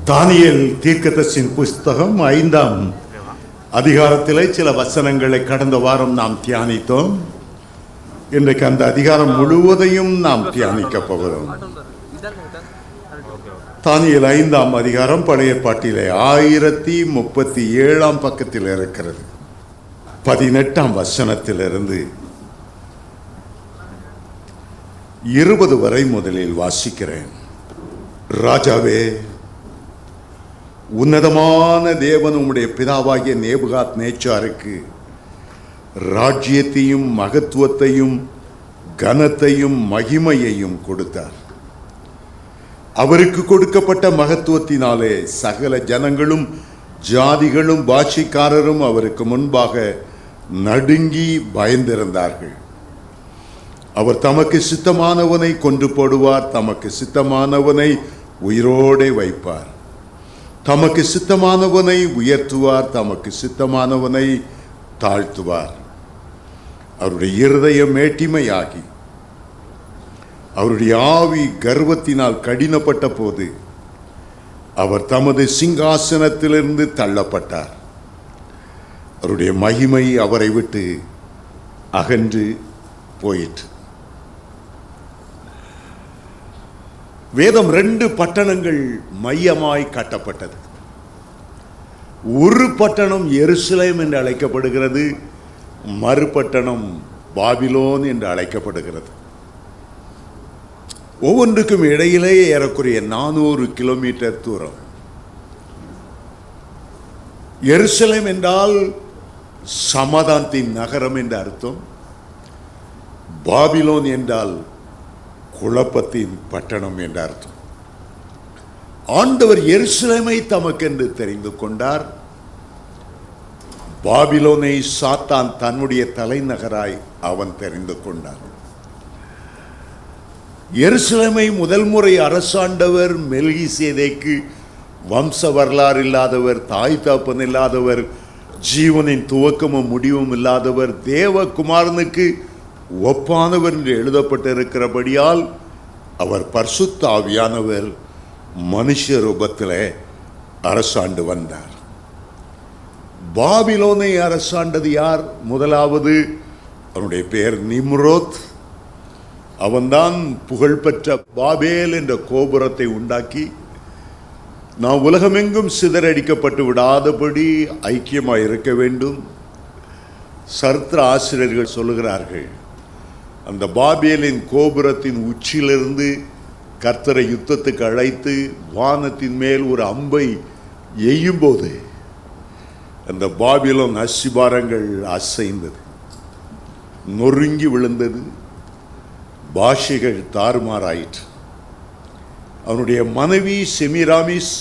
தானியேல் தீர்க்கதரிசியின் புஸ்தகம் 5ஆம் அதிகாரத்திலே சில வசனங்களை கடந்த வாரம் நாம் தியானித்தோம். இன்றைக்கு அந்த அதிகாரம் முழுவதையும் நாம் தியானிக்க போகிறோம். தானியேல் 5ஆம் அதிகாரம் பழைய ஏற்பாட்டிலே 1037ஆம் பக்கத்தில் இருக்கிறது. 18ஆம் வசனத்திலிருந்து 20 வரை முதலில் வாசிக்கிறேன். ராஜாவே, உன்னதமான தேவன் உம்முடைய பிதாவாகிய நேபுகாத் நேச்சாருக்கு ராஜ்யத்தையும் மகத்துவத்தையும் கனத்தையும் மகிமையையும் கொடுத்தார். அவருக்கு கொடுக்கப்பட்ட மகத்துவத்தினாலே சகல ஜனங்களும் ஜாதிகளும் பாஷைக்காரரும் அவருக்கு முன்பாக நடுங்கி பயந்திருந்தார்கள். அவர் தமக்கு சித்தமானவனை கொன்று போடுவார், தமக்கு சித்தமானவனை உயிரோடே வைப்பார், தமக்கு சித்தமானவனை உயர்த்துவார், தமக்கு சித்தமானவனை தாழ்த்துவார். அவருடைய இருதயம் மேட்டிமையாகி அவருடைய ஆவி கர்வத்தினால் கடினப்பட்ட போது அவர் தமது சிங்காசனத்திலிருந்து தள்ளப்பட்டார். அவருடைய மகிமை அவரை விட்டு அகன்று போயிற்று. வேதம் 2 பட்டணங்கள் மையமாய் காட்டப்பட்டது. ஒரு பட்டணம் எருசலேம் என்று அழைக்கப்படுகிறது, மறுபட்டணம் பாபிலோன் என்று அழைக்கப்படுகிறது. ஒவ்வொன்றுக்கும் இடையிலே ஏறக்குறைய 400 கிலோமீட்டர் தூரம். எருசலேம் என்றால் சமாதானத்தின் நகரம் என்று அர்த்தம். பாபிலோன் என்றால் குழப்பத்தின் பட்டணம் என்ற அர்த்தம். ஆண்டவர் எருசலேமை தமக்கென்று தெரிந்து கொண்டார். பாபிலோனை சாத்தான் தன்னுடைய தலைநகராய் அவன் தெரிந்து கொண்டார். எருசலேமை முதல் முறை அரசாண்டவர் மெல்கிசேதேக்கு. வம்ச வரலாறு இல்லாதவர், தாய் தகப்பன் இல்லாதவர், ஜீவனின் துவக்கமும் முடிவும் இல்லாதவர், தேவகுமாரனுக்கு ஒப்பானவர் என்று எழுதப்பட்டிருக்கிறபடியால் அவர் பரிசுத்த ஆவியானவர் மனுஷ ரூபத்தில் அரசாண்டு வந்தார். பாபிலோனை அரசாண்டது யார்? முதலாவது அவனுடைய பெயர் நிம்ரோத். அவன்தான் புகழ்பெற்ற பாபேல் என்ற கோபுரத்தை உண்டாக்கி நாம் உலகமெங்கும் சிதறடிக்கப்பட்டு விடாதபடி ஐக்கியமாக இருக்க வேண்டும். சரித்திர ஆசிரியர்கள் சொல்லுகிறார்கள், அந்த பாபேலின் கோபுரத்தின் உச்சியிலிருந்து கர்த்தரை யுத்தத்துக்கு அழைத்து வானத்தின் மேல் ஒரு அம்பை எய்யும்போது அந்த பாபிலோன் அஸ்திபாரங்கள் அசைந்தது, நொறுங்கி விழுந்தது, பாஷைகள் தாறுமாறாயிற்று. அவனுடைய மனைவி செமிராமிஸ்,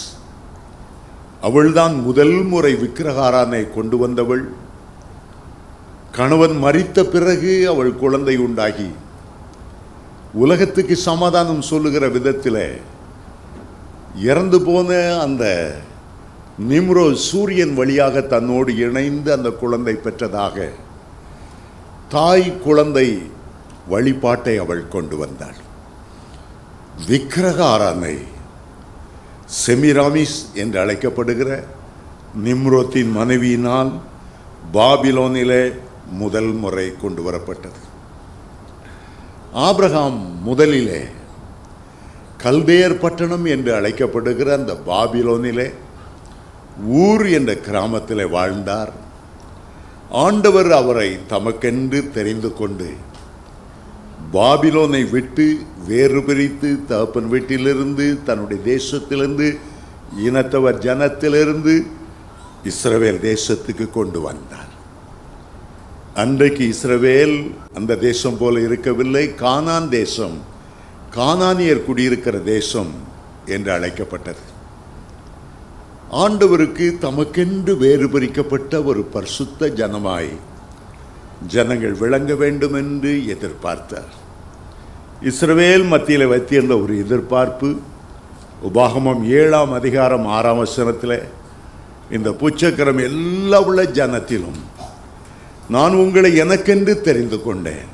அவள்தான் முதல் முறை விக்கிரகாரானை கொண்டு வந்தவள். கணவன் மரித்த பிறகு அவள் குழந்தை உண்டாகி உலகத்துக்கு சமாதானம் சொல்லுகிற விதத்தில் இறந்து போன அந்த நிம்ரோ சூரியன் வழியாக தன்னோடு இணைந்து அந்த குழந்தை பெற்றதாக தாய் குழந்தை வழிபாட்டை அவள் கொண்டு வந்தாள். விக்கிரக ஆராதனை செமிராமிஸ் என்று அழைக்கப்படுகிற நிம்ரோத்தின் மனைவியினால் பாபிலோனிலே முதல் முறை கொண்டு வரப்பட்டது. ஆபிரகாம் முதலிலே கல்தேயர் பட்டணம் என்று அழைக்கப்படுகிற அந்த பாபிலோனிலே ஊர் என்ற கிராமத்தில் வாழ்ந்தார். ஆண்டவர் அவரை தமக்கென்று தெரிந்து கொண்டு பாபிலோனை விட்டு வேறு பிரித்து தகப்பன் வீட்டிலிருந்து, தன்னுடைய தேசத்திலிருந்து, இனத்தவர் ஜனத்திலிருந்து இஸ்ரவேல் தேசத்துக்கு கொண்டு வந்தார். அன்றைக்கு இஸ்ரவேல் அந்த தேசம் போல இருக்கவில்லை. கானான் தேசம், கானானியர் குடியிருக்கிற தேசம் என்று அழைக்கப்பட்டது. ஆண்டவருக்கு தமக்கென்று வேறு பிரிக்கப்பட்ட ஒரு பரிசுத்த ஜனமாய் ஜனங்கள் விளங்க வேண்டும் என்று எதிர்பார்த்தார். இஸ்ரவேல் மத்தியில் வைத்திருந்த ஒரு எதிர்பார்ப்பு உபாகமம் 7ஆம் அதிகாரம் 6ஆம் வசனத்தில், இந்த பூச்சக்கரம் எல்லா உள்ள ஜனத்திலும் நான் உங்களை எனக்கென்று தெரிந்து கொண்டேன்,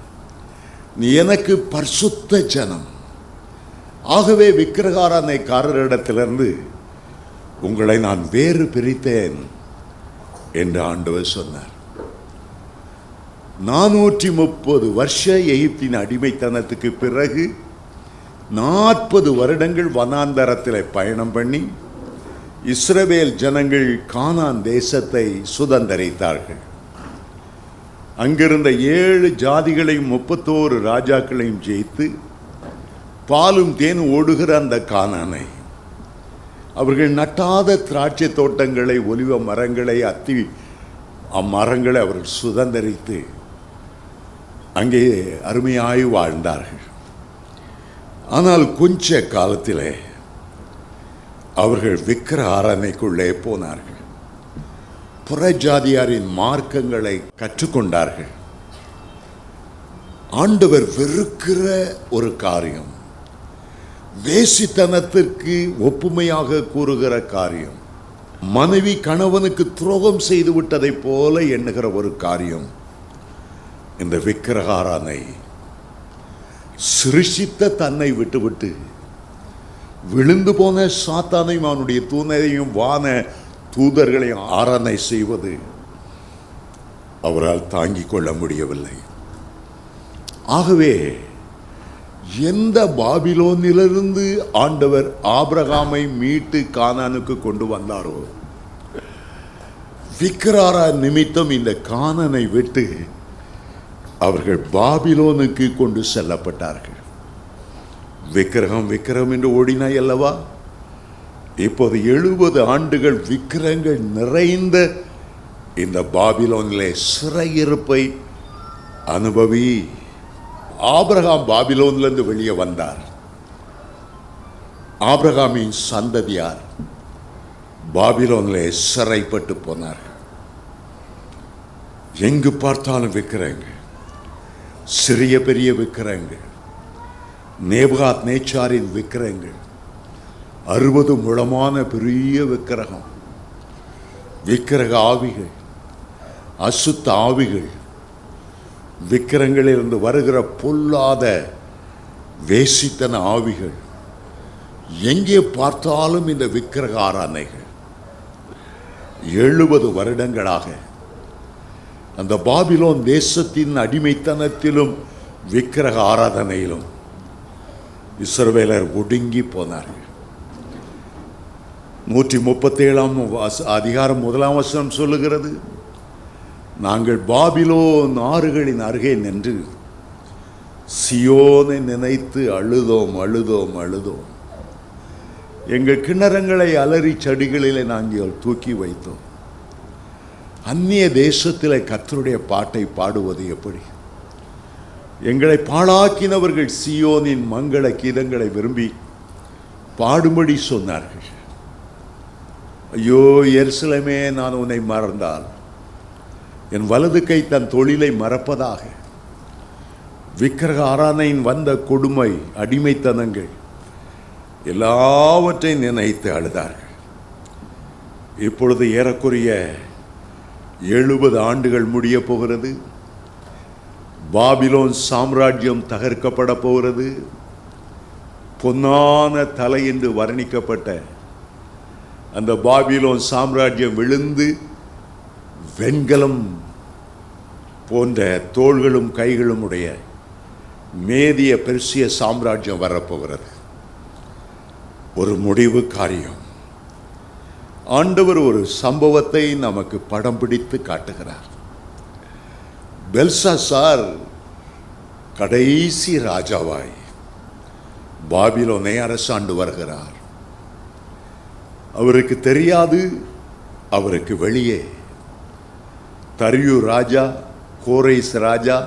நீ எனக்கு பரிசுத்த ஜனம். ஆகவே விக்கிரகாராதனைக்காரரிடத்திலிருந்து உங்களை நான் வேறு பிரித்தேன் என்று ஆண்டவர் சொன்னார். 430 வருஷ எகிப்தின் அடிமைத்தனத்துக்கு பிறகு 40 வருடங்கள் வனாந்தரத்தில் பயணம் பண்ணி இஸ்ரவேல் ஜனங்கள் கானான் தேசத்தை சுதந்தரித்தார்கள். அங்கிருந்த 7 ஜாதிகளையும் 31 ராஜாக்களையும் ஜெயித்து பாலும் தேனும் ஓடுகிற அந்த கானானை, அவர்கள் நட்டாத திராட்சை தோட்டங்களை, ஒலிவ மரங்களை, அத்தி அம்மரங்களை அவர்கள் சுதந்தரித்து அங்கே அருமையாய் வாழ்ந்தார்கள். ஆனால் கொஞ்ச காலத்திலே அவர்கள் விக்கிரக ஆராதனைக்குள்ளே போனார்கள். புறஜாதியாரின் மார்க்கங்களை கற்றுக்கொண்டார்கள். ஆண்டவர் வெறுக்கிற ஒரு காரியம், வேசித்தனத்திற்கு ஒப்புமையாக கூறுகிற காரியம், மனைவி கணவனுக்கு துரோகம் செய்து விட்டதை போல எண்ணுகிற ஒரு காரியம் இந்த விக்கிரக ஆராதனை. சிருஷித்த தன்னை விட்டுவிட்டு விழுந்து போன சாத்தானையும் அவனுடைய தூணையும் வான தூதர்களையும் ஆராதனை செய்வது அவரால் தாங்கிக் கொள்ள முடியவில்லை. ஆகவே எந்த பாபிலோனிலிருந்து ஆண்டவர் ஆபிரகாமை மீட்டு கானானுக்கு கொண்டு வந்தாரோ, விக்கிரக நிமித்தம் இந்த கானானை விட்டு அவர்கள் பாபிலோனுக்கு கொண்டு செல்லப்பட்டார்கள். விக்கிரகம் விக்கிரகம் என்று ஓடினாய் அல்லவா? இப்போது 70 ஆண்டுகள் விக்கிரகங்கள் நிறைந்த இந்த பாபிலோனிலே சிறையிருப்பை அனுபவி. ஆபிரகாம் பாபிலோனிலிருந்து வெளியே வந்தார். ஆபிரகாமின் சந்ததியார் பாபிலோனிலே சிறைப்பட்டு போனார்கள். எங்கு பார்த்தாலும் விக்கிரகங்கள், சிறிய பெரிய விக்கிரகங்கள், நேபுகாத் நேச்சாரின் விக்கிரகங்கள், 60 முழமான பெரிய விக்கிரகம், விக்கிரக ஆவிகள், அசுத்த ஆவிகள், விக்கிரகங்களிலிருந்து வருகிற பொல்லாத வேசித்தன ஆவிகள், எங்கே பார்த்தாலும் இந்த விக்கிரக ஆராதனைகள். 70 வருடங்களாக அந்த பாபிலோன் தேசத்தின் அடிமைத்தனத்திலும் விக்கிரக ஆராதனையிலும் இஸ்ரவேலர் ஒடுங்கி போனார்கள். 137 அதிகாரம் 1 வசனம் சொல்லுகிறது, நாங்கள் பாபிலோன் ஆறுகளின் அருகே நின்று சியோனை நினைத்து அழுதோம் அழுதோம் அழுதோம். எங்கள் கிணறங்களை அலறி செடிகளிலே நாங்கள் தூக்கி வைத்தோம். அந்நிய தேசத்தில் கர்த்தருடைய பாட்டை பாடுவது எப்படி? எங்களை பாழாக்கினவர்கள் சியோனின் மங்கள கீதங்களை விரும்பி பாடும்படி சொன்னார்கள். ஐயோ எருசலேமே, நான் உன்னை மறந்தால் என் வலது கை தன் தொழிலை மறப்பதாக. விக்கிரக ஆராதனையின் வந்த கொடுமை, அடிமைத்தனங்கள் எல்லாவற்றையும் நினைத்து அழுதார்கள். இப்பொழுது ஏறக்குறைய 70 ஆண்டுகள் முடிய போகிறது. பாபிலோன் சாம்ராஜ்யம் தகர்க்கப்பட போகிறது. பொன்னான தலை என்று வர்ணிக்கப்பட்ட அந்த பாபிலோன் சாம்ராஜ்யம் விழுந்து வெண்கலம் போன்ற தோள்களும் கைகளும் உடைய மேதிய பெர்சிய சாம்ராஜ்யம் வரப்போகிறது. ஒரு முடிவு காரியம். ஆண்டவர் ஒரு சம்பவத்தை நமக்கு படம் பிடித்து காட்டுகிறார். பெல்சாசார் கடைசி ராஜாவாய் பாபிலோனை அரசாண்டு வருகிறார். அவருக்கு தெரியாது, அவருக்கு வெளியே தரியு ராஜா, கோரேஸ் ராஜா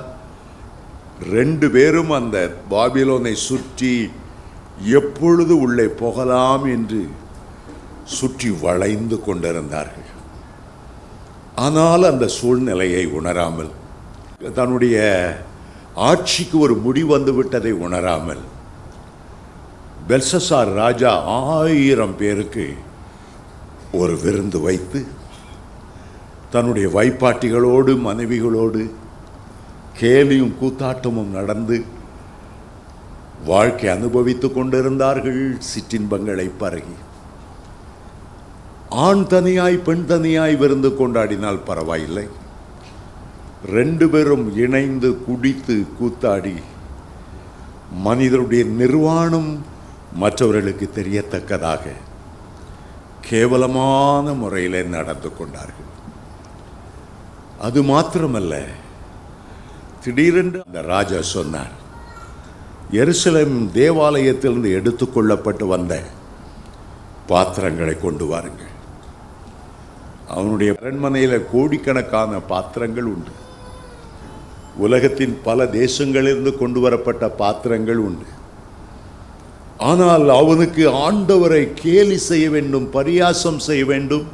2 பேரும் அந்த பாபிலோனை சுற்றி எப்பொழுது உள்ளே போகலாம் என்று சுற்றி வளைந்து கொண்டிருந்தார்கள். ஆனால் அந்த சூழ்நிலையை உணராமல், தன்னுடைய ஆட்சிக்கு ஒரு முடிவு வந்து விட்டதை உணராமல், பெல்சாசார் ராஜா 1000 பேருக்கு ஒரு விருந்து வைத்து தன்னுடைய வைப்பாட்டிகளோடு மனைவிகளோடு கேலியும் கூத்தாட்டமும் நடந்து வாழ்க்கை அனுபவித்துக் கொண்டிருந்தார்கள். சிற்றின்பங்களை பருகி ஆண் தனியாய் பெண் தனியாய் விருந்து கொண்டாடினால் பரவாயில்லை, 2 பேரும் இணைந்து குடித்து கூத்தாடி மனிதருடைய நிர்வாணம் மற்றவர்களுக்கு தெரியத்தக்கதாக கேவலமான முறையில் நடந்து கொண்டார்கள். அது மாத்திரமல்ல, திடீரென்று அந்த ராஜா சொன்னார், எருசலேம் தேவாலயத்திலிருந்து எடுத்துக்கொள்ளப்பட்டு வந்த பாத்திரங்களை கொண்டு வாருங்கள். அவனுடைய அரண்மனையில் கோடிக்கணக்கான பாத்திரங்கள் உண்டு. உலகத்தின் பல தேசங்களிலிருந்து கொண்டு வரப்பட்ட பாத்திரங்கள் உண்டு. ஆனால் அவனுக்கு ஆண்டவரை கேலி செய்ய வேண்டும், பரியாசம் செய்ய வேண்டும்,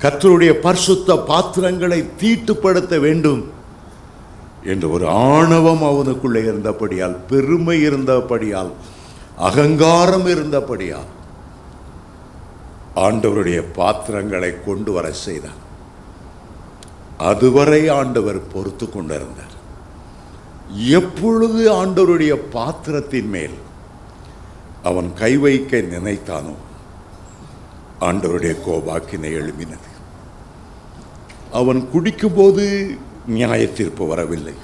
கர்த்தருடைய பரிசுத்த பாத்திரங்களை தீட்டுப்படுத்த வேண்டும் என்ற ஒரு ஆணவம் அவனுக்குள்ளே இருந்தபடியால், பெருமை இருந்தபடியால், அகங்காரம் இருந்தபடியால் ஆண்டவருடைய பாத்திரங்களை கொண்டு வர செய்தார். அதுவரை ஆண்டவர் பொறுத்து கொண்டிருந்தார். எப்பொழுது ஆண்டவருடைய பாத்திரத்தின் மேல் அவன் கை வைக்க நினைத்தானோ ஆண்டவருடைய கோபாக்கினை எழும்பினது. அவன் குடிக்கும்போது நியாய தீர்ப்பு வரவில்லை.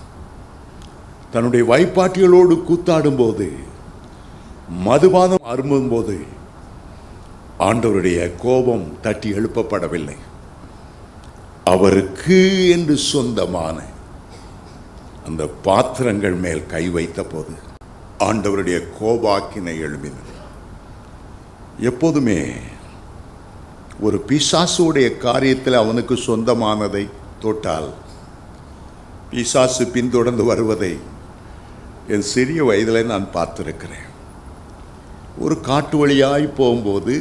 தன்னுடைய வைப்பாட்டிகளோடு கூத்தாடும் போது, மதுபானம் அருந்தும் போது ஆண்டவருடைய கோபம் தட்டி எழுப்பப்படவில்லை. அவருக்கு என்று சொந்தமான அந்த பாத்திரங்கள் மேல் கை வைத்த போது ஆண்டவருடைய கோபாக்கினை எழும்பினது. எப்போதுமே ஒரு பிசாசுடைய காரியத்தில் அவனுக்கு சொந்தமானதை தொட்டால் பிசாசு பின்தொடர்ந்து வருவதை என் சிறிய வயதில் நான் பார்த்திருக்கிறேன். ஒரு காட்டு வழியாய் போகும்போது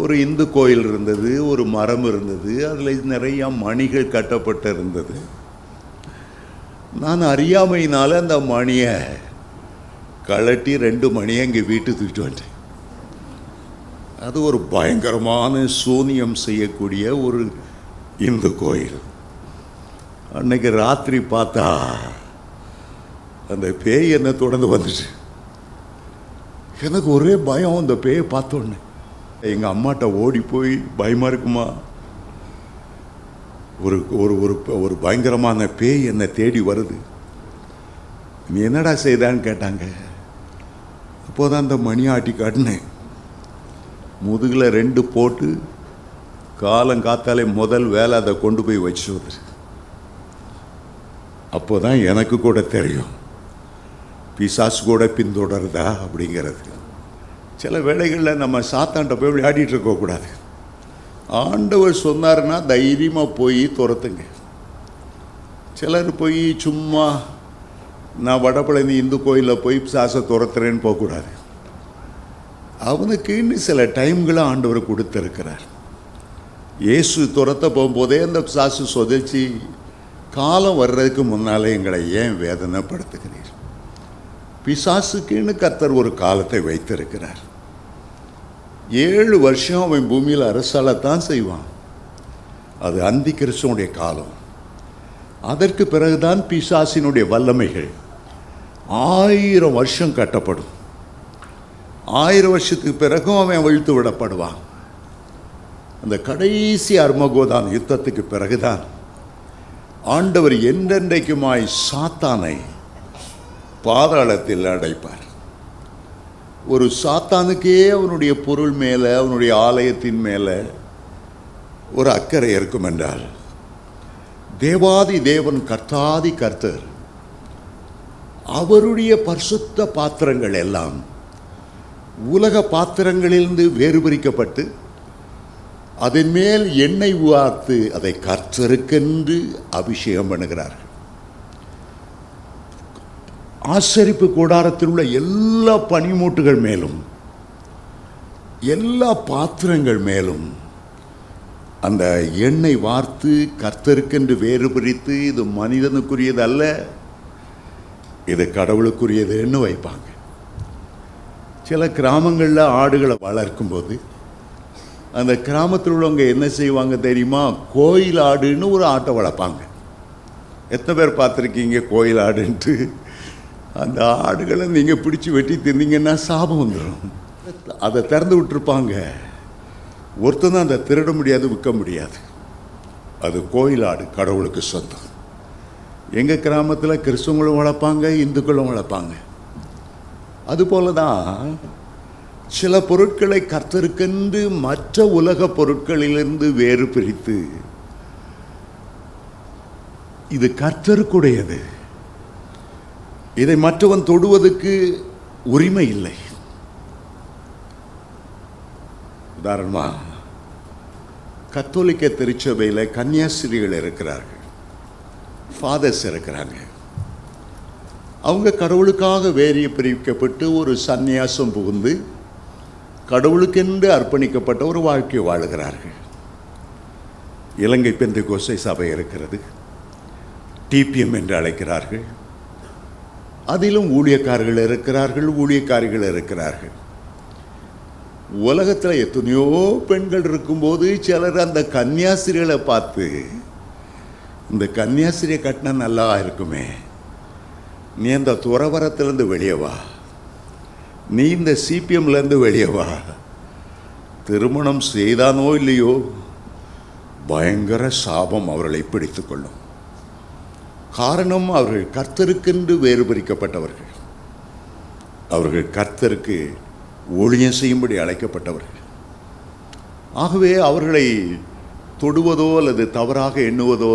ஒரு இந்து கோயில் இருந்தது, ஒரு மரம் இருந்தது, அதில் நிறைய மணிகள் கட்டப்பட்டு இருந்தது. நான் அறியாமையினால அந்த மணியை கழட்டி 2 மணியை இங்கே வீட்டுக்கு தூக்கிட்டு வந்துட்டேன். அது ஒரு பயங்கரமான சூனியம் செய்யக்கூடிய ஒரு இந்து கோயில். அன்னைக்கு ராத்திரி பார்த்தா அந்த பேய் என்னை தொடர்ந்து வந்துச்சு. எனக்கு ஒரே பயம். அந்த பேயை பார்த்தோன்னே எங்கள் அம்மாட்ட ஓடி போய், பயமாக இருக்குமா, ஒரு ஒரு ஒரு பயங்கரமான பேய் என்னை தேடி வருது, நீ என்னடா செய்தான்னு கேட்டாங்க. அப்போதான் அந்த மணி ஆட்டி காட்டினேன். முதுகில் 2 போட்டு காலங்காத்தாலே முதல் வேலை அதை கொண்டு போய் வச்சுவது. அப்போதான் எனக்கு கூட தெரியும் பிசாசு கூட பின்தொடருதா அப்படிங்கிறது. சில வேளைகளில் நம்ம சாத்தான்ட்ட போய் விளையாடிட்டு இருக்கக்கூடாது. ஆண்டவர் சொன்னார்னா தைரியமாக போய் துரத்துங்க. சிலர் போய் சும்மா நான் வடபழனி இந்து கோயிலில் போய் பிசாசை துரத்துறேன்னு போகக்கூடாது. அவனுக்குன்னு சில டைம்களை ஆண்டவர் கொடுத்துருக்கிறார். இயேசு துரத்த போகும்போதே அந்த பிசாசு சொதைச்சி காலம் வர்றதுக்கு முன்னாலே எங்களை ஏன் வேதனைப்படுத்துகிறீர்? பிசாசுக்குன்னு கர்த்தர் ஒரு காலத்தை வைத்திருக்கிறார். 7 வருஷம் அவன் பூமியில் அரசாலத்தான் செய்வான். அது அந்தி கிறிஸ்துவனுடைய காலம். அதற்கு பிறகுதான் பிசாசினுடைய வல்லமைகள் 1000 வருஷம் கட்டப்படும். 1000 வருஷத்துக்கு பிறகும் அவன் வீழ்த்து விடப்படுவான். அந்த கடைசி அர்மகோதான் யுத்தத்துக்கு பிறகுதான் ஆண்டவர் என்றென்றைக்குமாய் சாத்தானை பாதாளத்தில் அடைப்பார். ஒரு சாத்தானுக்கே அவனுடைய பொருள் மேலே, அவனுடைய ஆலயத்தின் மேலே ஒரு அக்கறை இருக்கும் என்றால், தேவாதி தேவன் கர்த்தாதி கர்த்தர் அவருடைய பரிசுத்த பாத்திரங்கள் எல்லாம் உலக பாத்திரங்களிலிருந்து வேறுபிரிக்கப்பட்டு அதன் மேல் எண்ணெய் வார்த்து அதை கர்த்தருக்கென்று அபிஷேகம் பண்ணுகிறார்கள். ஆசரிப்பு கூடாரத்தில் உள்ள எல்லா பனிமூட்டுகள் மேலும், எல்லா பாத்திரங்கள் மேலும் அந்த எண்ணெய் வார்த்து கர்த்தருக்கென்று வேறு பிரித்து, இது மனிதனுக்குரியது அல்ல, இது கடவுளுக்குரியதுன்னு வைப்பாங்க. சில கிராமங்களில் ஆடுகளை வளர்க்கும்போது அந்த கிராமத்தில் உள்ளவங்க என்ன செய்வாங்க தெரியுமா? கோயில் ஆடுன்னு ஒரு ஆட்டை வளர்ப்பாங்க. எத்தனை பேர் பார்த்துருக்கீங்க கோயில் ஆடுன்ட்டு? அந்த ஆடுகளை நீங்கள் பிடிச்சி வெட்டி தின்னீங்கன்னா சாபம் வந்துடும். அதை திறந்து விட்டுருப்பாங்க. ஒருத்தன் அந்த திருட முடியாது, விற்க முடியாது. அது கோயிலாடு, கடவுளுக்கு சொந்தம். எங்கள் கிராமத்தில் கிறிஸ்துவங்களும் வளர்ப்பாங்க, இந்துக்களும் வளர்ப்பாங்க. அதுபோல தான் சில பொருட்களை கர்த்தருக்கென்று மற்ற உலக பொருட்களிலிருந்து வேறு பிரித்து இது கர்த்தருக்குடையது, இதை மற்றவன் தொடுவதற்கு உரிமை இல்லை. உதாரணமா, கத்தோலிக்க திருச்சபையில் கன்னியாஸ்திரிகள் இருக்கிறார்கள், ஃபாதர்ஸ் இருக்கிறாங்க. அவங்க கடவுளுக்காக வேறிய பிரிக்கப்பட்டு ஒரு சந்நியாசம் புகுந்து கடவுளுக்கென்று அர்ப்பணிக்கப்பட்ட ஒரு வாழ்க்கை வாழுகிறார்கள். இலங்கை பெந்தேகோஸ்தே சபை இருக்கிறது, டிபிஎம் என்று அழைக்கிறார்கள். அதிலும் ஊழியக்காரர்கள் இருக்கிறார்கள், ஊழியக்காரிகள் இருக்கிறார்கள். உலகத்தில் எத்தனையோ பெண்கள் இருக்கும்போது சிலர் அந்த கன்னியாஸ்திரிகளை பார்த்து, இந்த கன்னியாஸ்திரியை கட்டினா நல்லா இருக்குமே, நீ அந்த துறவரத்திலேருந்து வெளியே வா, நீ இந்த சிபிஎம்லேருந்து வெளியே வா. திருமணம் செய்தானோ இல்லையோ பயங்கர சாபம் அவர்களை பிடித்து கொள்ளும். காரணம், அவர்கள் கர்த்தருக்கென்று வேறு பிரிக்கப்பட்டவர்கள், அவர்கள் கர்த்தருக்கு ஊழியம் செய்யும்படி அழைக்கப்பட்டவர்கள். ஆகவே அவர்களை தொடுவதோ அல்லது தவறாக எண்ணுவதோ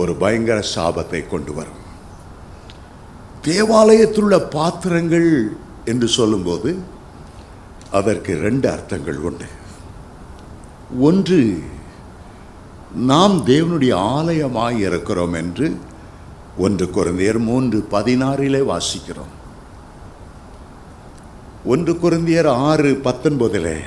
ஒரு பயங்கர சாபத்தை கொண்டு வரும். தேவாலயத்திலுள்ள பாத்திரங்கள் என்று சொல்லும்போது அதற்கு 2 அர்த்தங்கள் உண்டு. ஒன்று, நாம் தேவனுடைய ஆலயமாய் இருக்கிறோம் என்று 1 கொரிந்தியர் 3:16 வாசிக்கிறோம். 1 கொரிந்தியர் 6:19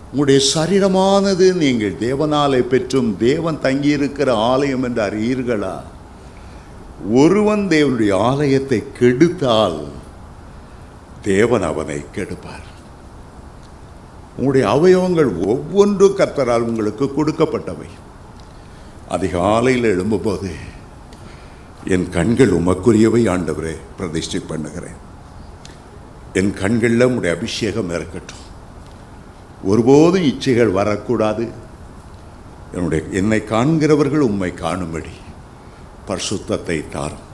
உங்களுடைய சரீரமானது நீங்கள் தேவனாலே பெற்றும் தேவன் தங்கியிருக்கிற ஆலயம் என்று அறியீர்களா? ஒருவன் தேவனுடைய ஆலயத்தை கெடுத்தால் தேவன் அவனை கெடுப்பார். உங்களுடைய அவயவங்கள் ஒவ்வொன்றும் கர்த்தரால் உங்களுக்கு கொடுக்கப்பட்டவை. அதிகாலையில் எழும்பும்போது என் கண்கள் உமக்குரியவை ஆண்டவரே பிரதிஷ்டை பண்ணுகிறேன், என் கண்களில் உங்களுடைய அபிஷேகம் இருக்கட்டும், ஒருபோதும் இச்சைகள் வரக்கூடாது, என்னை காண்கிறவர்கள் உம்மை காணும்படி பரிசுத்தத்தை தாரும்,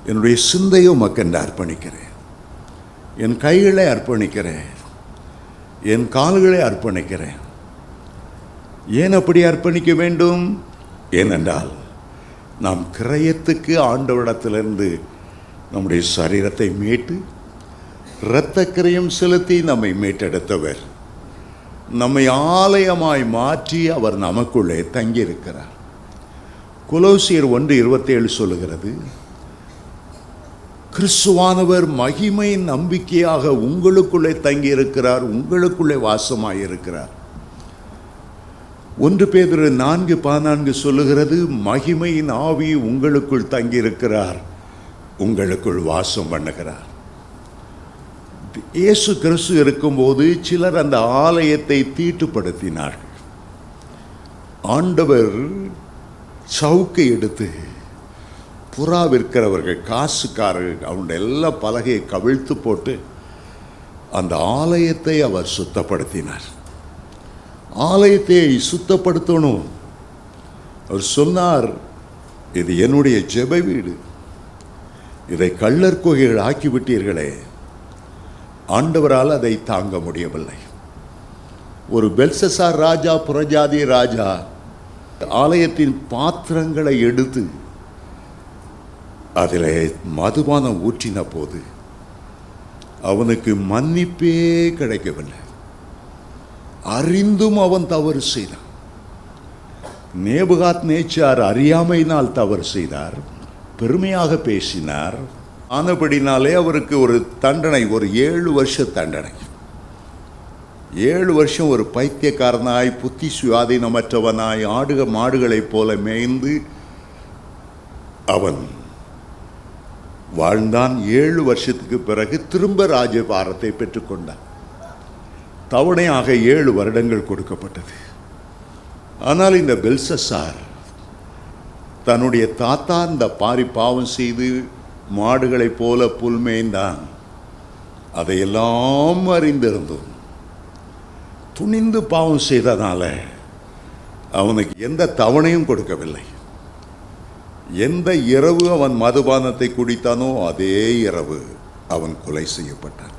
என்னுடைய சிந்தையை உமக்கென்று அர்ப்பணிக்கிறேன், என் கைகளை அர்ப்பணிக்கிறேன், என் கால்களை அர்ப்பணிக்கிறேன். ஏன் அப்படி அர்ப்பணிக்க வேண்டும்? ஏனென்றால் நாம் கிரயத்துக்கு ஆண்டவரிடத்திலிருந்து நம்முடைய சரீரத்தை மீட்டு இரத்த கிரயம் செலுத்தி நம்மை மீட்டெடுத்தவர், நம்மை ஆலயமாய் மாற்றி அவர் நமக்குள்ளே தங்கியிருக்கிறார். கொலோசியர் 1:27 சொல்லுகிறது, கிறிஸ்துவானவர் மகிமை நம்பிக்கையாக உங்களுக்குள்ளே தங்கியிருக்கிறார், உங்களுக்குள்ளே வாசமாயிருக்கிறார். 1 பேதுரு 4:14 சொல்லுகிறது, மகிமையின் ஆவி உங்களுக்குள் தங்கியிருக்கிறார், உங்களுக்குள் வாசம் பண்ணுகிறார். இயேசு கிறிஸ்து இருக்கும்போது சிலர் அந்த ஆலயத்தை தீட்டுப்படுத்தினார்கள். ஆண்டவர் சவுக்கை எடுத்து புறா விற்கிறவர்கள், காசுக்காரர்கள், அவனுடைய எல்லா பலகையை கவிழ்த்து போட்டு அந்த ஆலயத்தை அவர் சுத்தப்படுத்தினார். ஆலயத்தை சுத்தப்படுத்தணும். அவர் சொன்னார், இது என்னுடைய ஜெப வீடு, இதை கள்ளர் கோயில் ஆக்கிவிட்டீர்களே. ஆண்டவரால் அதை தாங்க முடியவில்லை. ஒரு பெல்சசார் ராஜா, புறஜாதி ராஜா, ஆலயத்தின் பாத்திரங்களை எடுத்து அதில் மதுபானம் ஊற்றின போது அவனுக்கு மன்னிப்பே கிடைக்கவில்லை. அறிந்தும் அவன் தவறு செய்தான். நேபுகாத் நேச்சார் அறியாமையினால் தவறு செய்தார், பெருமையாக பேசினார். ஆனபடினாலே அவருக்கு ஒரு தண்டனை, ஒரு 7 வருஷ தண்டனை. 7 வருஷம் ஒரு பைத்தியக்காரனாய், புத்தி சுயாதீனமற்றவனாய், மாடுகளைப் போல மேய்ந்து அவன் வாழ்ந்தான். 7 வருஷத்துக்கு பிறகு திரும்ப ராஜபாரத்தை பெற்றுக்கொண்டான். தவணையாக 7 வருடங்கள் கொடுக்கப்பட்டது. ஆனால் இந்த பெல்சசார் தன்னுடைய தாத்தா இந்த பாவம் செய்து மாடுகளைப் போல புல் மேய்ந்தான், அதையெல்லாம் அறிந்திருந்தோம். துணிந்து பாவம் செய்தனால அவனுக்கு எந்த தவணையும் கொடுக்கவில்லை. எந்த இரவு அவன் மதுபானத்தை குடித்தானோ அதே இரவு அவன் கொலை செய்யப்பட்டான்.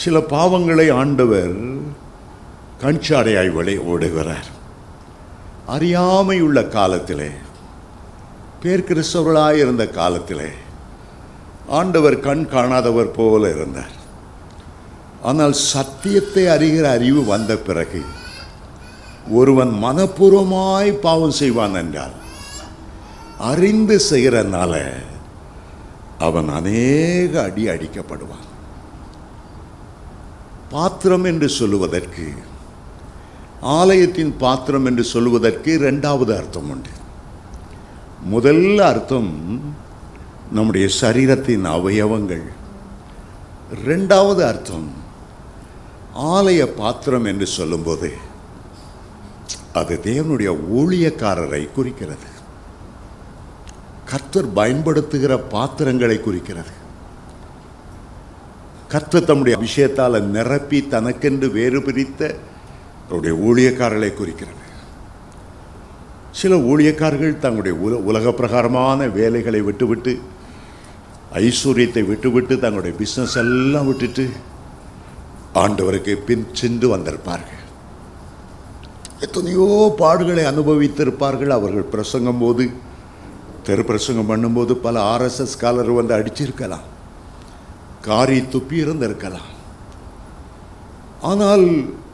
சில பாவங்களை ஆண்டவர் கண்சாடையாய் ஓடுகிறார். அறியாமையுள்ள காலத்திலே, பேர் கிறிஸ்தவர்களாய் இருந்த காலத்திலே ஆண்டவர் கண் காணாதவர் போல இருந்தார். ஆனால் சத்தியத்தை அறிகிற அறிவு வந்த பிறகு ஒருவன் மனப்பூர்வமாய் பாவம் செய்வான் என்றால் அறிந்து செய்கிறனால அவன் அநேக அடி அடிக்கப்படுவான். பாத்திரம் என்று சொல்லுவதற்கு, ஆலயத்தின் பாத்திரம் என்று சொல்லுவதற்கு இரண்டாவது அர்த்தம் உண்டு. முதல் அர்த்தம் நம்முடைய சரீரத்தின் அவயவங்கள். இரண்டாவது அர்த்தம் ஆலய பாத்திரம் என்று சொல்லும்போது அது தேவனுடைய ஊழியக்காரரை குறிக்கிறது. கர்த்தர் பயன்படுத்துகிற பாத்திரங்களை குறிக்கிறது. கர்த்தர் தம்முடைய அபிஷேகத்தால் நிரப்பி தனக்கென்று வேறு பிரித்த அவருடைய ஊழியக்காரர்களை குறிக்கிறது. சில ஊழியக்காரர்கள் தங்களுடைய உலக பிரகாரமான வேலைகளை விட்டுவிட்டு, ஐஸ்வர்யத்தை விட்டுவிட்டு, தங்களுடைய பிஸ்னஸ் எல்லாம் விட்டுட்டு ஆண்டவருக்கு பின் சென்று வந்திருப்பார்கள். எத்தனையோ பாடுகளை அனுபவித்திருப்பார்கள். அவர்கள் பிரசங்கம் போது, தெரு பிரசங்கம் பண்ணும்போது பல RSS காலர் வந்து அடிச்சிருக்கலாம், காரி துப்பி இருந்திருக்கலாம். ஆனால்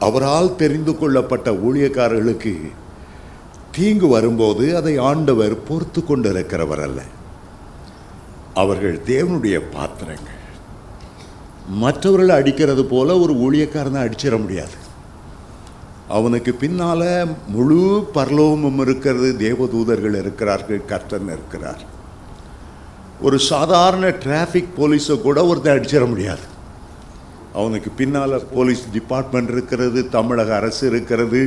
அவரால் தெரிந்து கொள்ளப்பட்ட ஊழியக்காரர்களுக்கு தீங்கு வரும்போது அதை ஆண்டவர் பொறுத்து கொண்டிருக்கிறவர் அல்ல. அவர்கள் தேவனுடைய பாத்திரங்கள். மற்றவர்களை அடிக்கிறது போல ஒரு ஊழியக்காரனை அடிச்சிட முடியாது. அவனுக்கு பின்னால முழு பரலோகமும் இருக்கிறது, தேவதூதர்கள் இருக்கிறார்கள், கர்த்தன் இருக்கிறார். ஒரு சாதாரண டிராஃபிக் போலீஸை கூட ஒருத்தர் அடிச்சிட முடியாது. அவனுக்கு பின்னால் போலீஸ் டிபார்ட்மெண்ட் இருக்கிறது, தமிழக அரசு இருக்கிறது,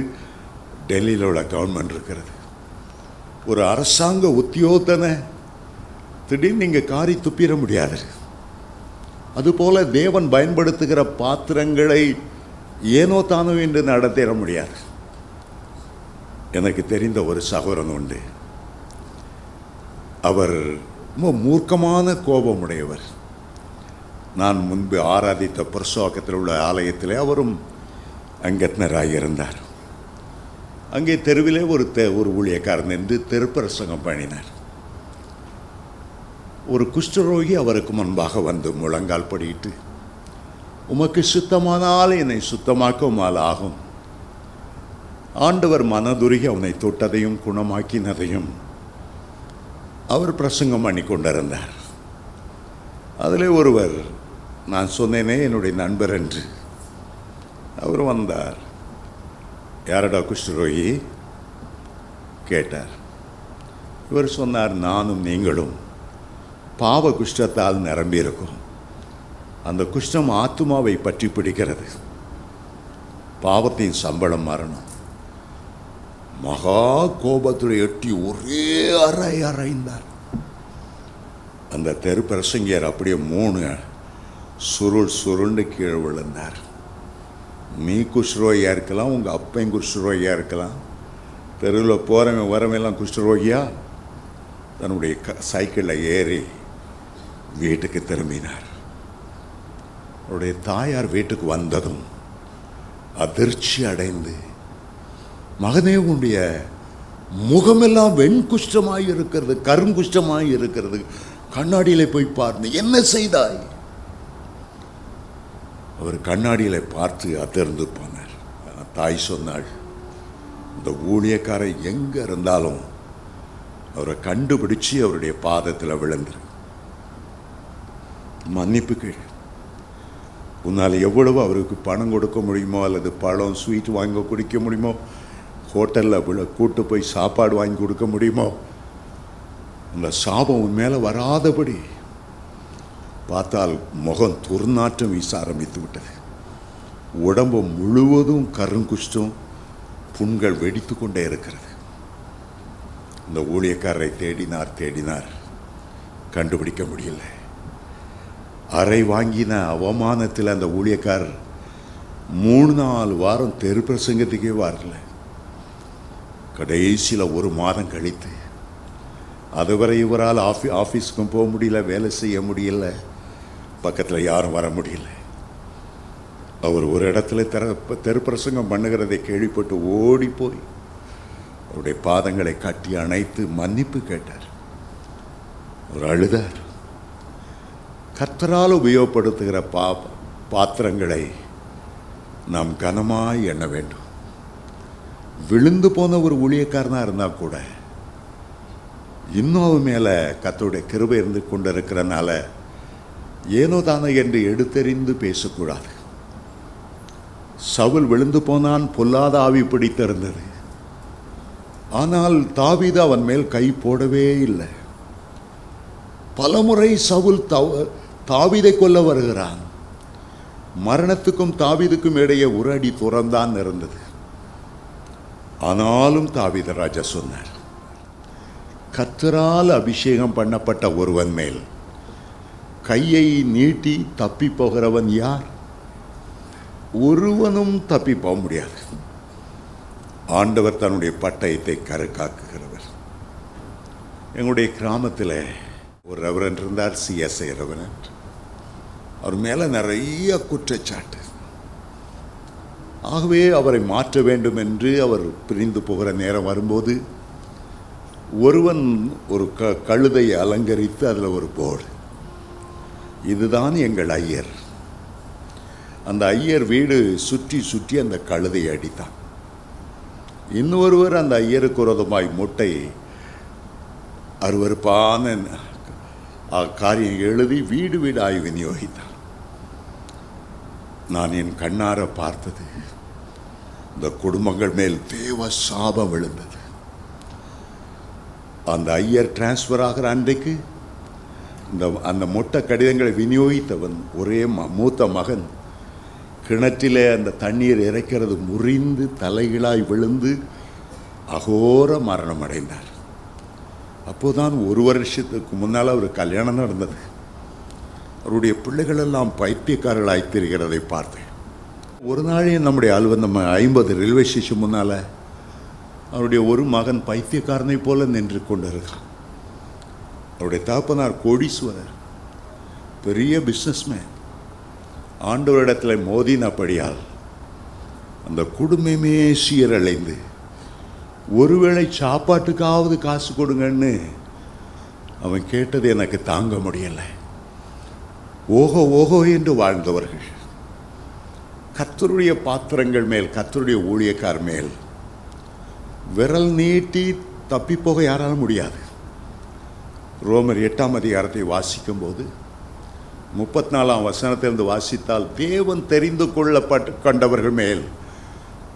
டெல்லியில் உள்ள கவர்மெண்ட் இருக்கிறது. ஒரு அரசாங்க உத்தியோகத்தனை திடீர்னு நீங்கள் காரி துப்பிட முடியாது. அதுபோல தேவன் பயன்படுத்துகிற பாத்திரங்களை ஏனோ தானோ என்று நடத்திட முடியாது. எனக்கு தெரிந்த ஒரு சகோதரன் உண்டு. அவர் ரொம்ப மூர்க்கமான கோபமுடையவர். நான் முன்பு ஆராதித்த புரசோகத்தில் உள்ள ஆலயத்திலே அவரும் அங்கத்தினராக இருந்தார். அங்கே தெருவிலே ஒரு ஊழியக்காரன் என்று தெருப்பிரசங்கம் பண்ணினார். ஒரு குஷ்டரோகி அவருக்கு முன்பாக வந்து முழங்கால் படியிட்டு, உமக்கு சுத்தமானால் என்னை சுத்தமாக்குமால் ஆகும். ஆண்டவர் மனதுருகி அவனை தொட்டதையும் குணமாக்கினதையும் அவர் பிரசங்கம் பண்ணி கொண்டிருந்தார். அதில் ஒருவர், நான் சொன்னேனே என்னுடைய நண்பர் என்று, அவர் வந்தார். யாரடா குஷ்டரோகி கேட்டார். இவர் சொன்னார், நானும் நீங்களும் பாவ குஷ்டத்தால் நிரம்பியிருக்கும். அந்த குஷ்டம் ஆத்துமாவை பற்றி பிடிக்கிறது. பாவத்தின் சம்பளம் மரணம். மகா கோபத்துடைய எட்டி ஒரே அறைந்தார். அந்த தெரு பிரசங்கியார் அப்படியே 3 சுருண்டு கீழே விழுந்தார். நீ குஷ்ரோகியாக இருக்கலாம், உங்கள் அப்பையும் குஷ்ரோகியாக இருக்கலாம், தெருவில் போகிறவன் வரவெல்லாம் குஷ்ரோகியா. தன்னுடைய சைக்கிளில் ஏறி வீட்டுக்கு திரும்பினார். அவருடைய தாயார் வீட்டுக்கு வந்ததும் அதிர்ச்சி அடைந்து, மகனே உன்னுடைய முகமெல்லாம் வெண்குஷ்டமாய் இருக்கிறது, கருங்குஷ்டமாய் இருக்கிறது, கண்ணாடியில் போய் பார்த்து என்ன செய்தாய்? அவர் கண்ணாடியில் பார்த்து அதிர்ந்து போனார். தாய் சொன்னாள், இந்த ஊழியக்காரை எங்கே இருந்தாலும் அவரை கண்டுபிடிச்சி அவருடைய பாதத்தில் விழுந்துரு, மன்னிப்பு கேள். உன்னால் எவ்வளவு அவருக்கு பணம் கொடுக்க முடியுமோ, அல்லது பழம் ஸ்வீட் வாங்க குடிக்க முடியுமோ, ஹோட்டலில் கூட்டு போய் சாப்பாடு வாங்கி கொடுக்க முடியுமோ, அந்த சாபம் உன் மேலே வராதபடி. பார்த்தால் முகம் துர்நாற்றம் வீச ஆரம்பித்து விட்டது. உடம்பு முழுவதும் கருங்குஷ்டம், புண்கள் வெடித்து கொண்டே இருக்கிறது. இந்த ஊழியக்காரரை தேடினார், கண்டுபிடிக்க முடியல. அறை வாங்கின அவமானத்தில் அந்த ஊழியக்காரர் 3-4 வாரம் தெரு பிரசங்கத்துக்கே வரல. கடைசியில் 1 மாதம் கழித்து, அதுவரை இவரால் ஆஃபீஸுக்கும் போக முடியல, வேலை செய்ய முடியல, பக்கத்தில் யாரும் வர முடியல. அவர் ஒரு இடத்துல தெரு பிரசங்கம் பண்ணுகிறதை கேள்விப்பட்டு ஓடி போய் அவருடைய பாதங்களை கட்டி அணைத்து மன்னிப்பு கேட்டார். அவர் அழுதார். கர்த்தரால் உபயோகப்படுத்துகிற பாத்திரங்களை நாம் கனமாய் எண்ண வேண்டும். விழுந்து போன ஒரு ஊழியக்காரனாக இருந்தால் கூட இன்னும் அவன் மேலே கர்த்தருடைய கிருபை இருந்து கொண்டிருக்கிறனால ஏனோ தானே என்று எடுத்தெறிந்து பேசக்கூடாது. சவுல் விழுந்து போனான், பொல்லாத ஆவி பிடித்திருந்தது. ஆனால் தாவீது அவன் மேல் கை போடவே இல்லை. பலமுறை சவுல் தாவீதை கொல்ல வருகிறான். மரணத்துக்கும் தாவீதுக்கும் இடையே ஒரு அடி தூரம்தான் இருந்தது. ஆனாலும் தாவீது ராஜா சொன்னார், கர்த்தரால் அபிஷேகம் பண்ணப்பட்ட ஒருவன் மேல் கையை நீட்டி தப்பி போகிறவன் யார்? ஒருவனும் தப்பி போக முடியாது. ஆண்டவர் தன்னுடைய பட்டயத்தை கருக்காக்குகிறவர். எங்களுடைய கிராமத்தில் ஒரு ரெவரண்ட் இருந்தார், சிஎஸ்ஐ ரெவரண்ட். அவர் மேலே நிறைய குற்றச்சாட்டு. ஆகவே அவரை மாற்ற வேண்டும் என்று அவர் பிரிந்து போகிற நேரம் வரும்போது ஒருவன் ஒரு கழுதையை அலங்கரித்து அதில் ஒரு போர்டு, இதுதான் எங்கள் ஐயர். அந்த ஐயர் வீடு சுற்றி சுற்றி அந்த கழுதையை அடித்தான். இன்னொருவர் அந்த ஐயருக்கு விரோதமாய் முட்டை அருவருப்பான காரியம் எழுதி வீடு வீடாய் விநியோகித்தான். நான் என் கண்ணார பார்த்தது, இந்த குடும்பங்கள் மேல் தேவ சாபம் விழுந்தது. அந்த ஐயர் டிரான்ஸ்ஃபர் ஆகிற அன்றைக்கு அந்த மொட்டை கடிதங்களை விநியோகித்தவன் ஒரே மூத்த மகன் கிணற்றிலே அந்த தண்ணீர் இறைக்கிறது முறிந்து தலைகளாய் விழுந்து அகோர மரணம் அடைந்தார். அப்போதான் 1 வருஷத்துக்கு முன்னால் அவர் கல்யாணம் நடந்தது. அவருடைய பிள்ளைகளெல்லாம் பைத்தியக்காரர்களாய் திரிகிறதை பார்த்தேன். ஒரு நாளே நம்முடைய நம்ம 50 ரயில்வே ஸ்டேஷன் முன்னால் அவருடைய ஒரு மகன் பைத்தியக்காரனை போல நின்று கொண்டிருக்கான். அவருடைய தகப்பனார் கோடீஸ்வரர், பெரிய பிஸ்னஸ்மேன். ஆண்டவரிடத்தில் மோதினபடியால் அந்த குடும்பமே சீரழிந்து, ஒருவேளை சாப்பாட்டுக்காவது காசு கொடுங்கன்னு அவன் கேட்டது எனக்கு தாங்க முடியலை. ஓஹோ ஓஹோ என்று வாழ்ந்தவர்கள் கர்த்தருடைய பாத்திரங்கள் மேல், கர்த்தருடைய ஊழியக்கார் மேல் விரல் நீட்டி தப்பிப்போக யாராலும் முடியாது. ரோமர் 8ஆம் அதிகாரத்தை வாசிக்கும் போது 34ஆம் வசனத்திலிருந்து வாசித்தால், தேவன் தெரிந்து கொண்டவர்கள் மேல்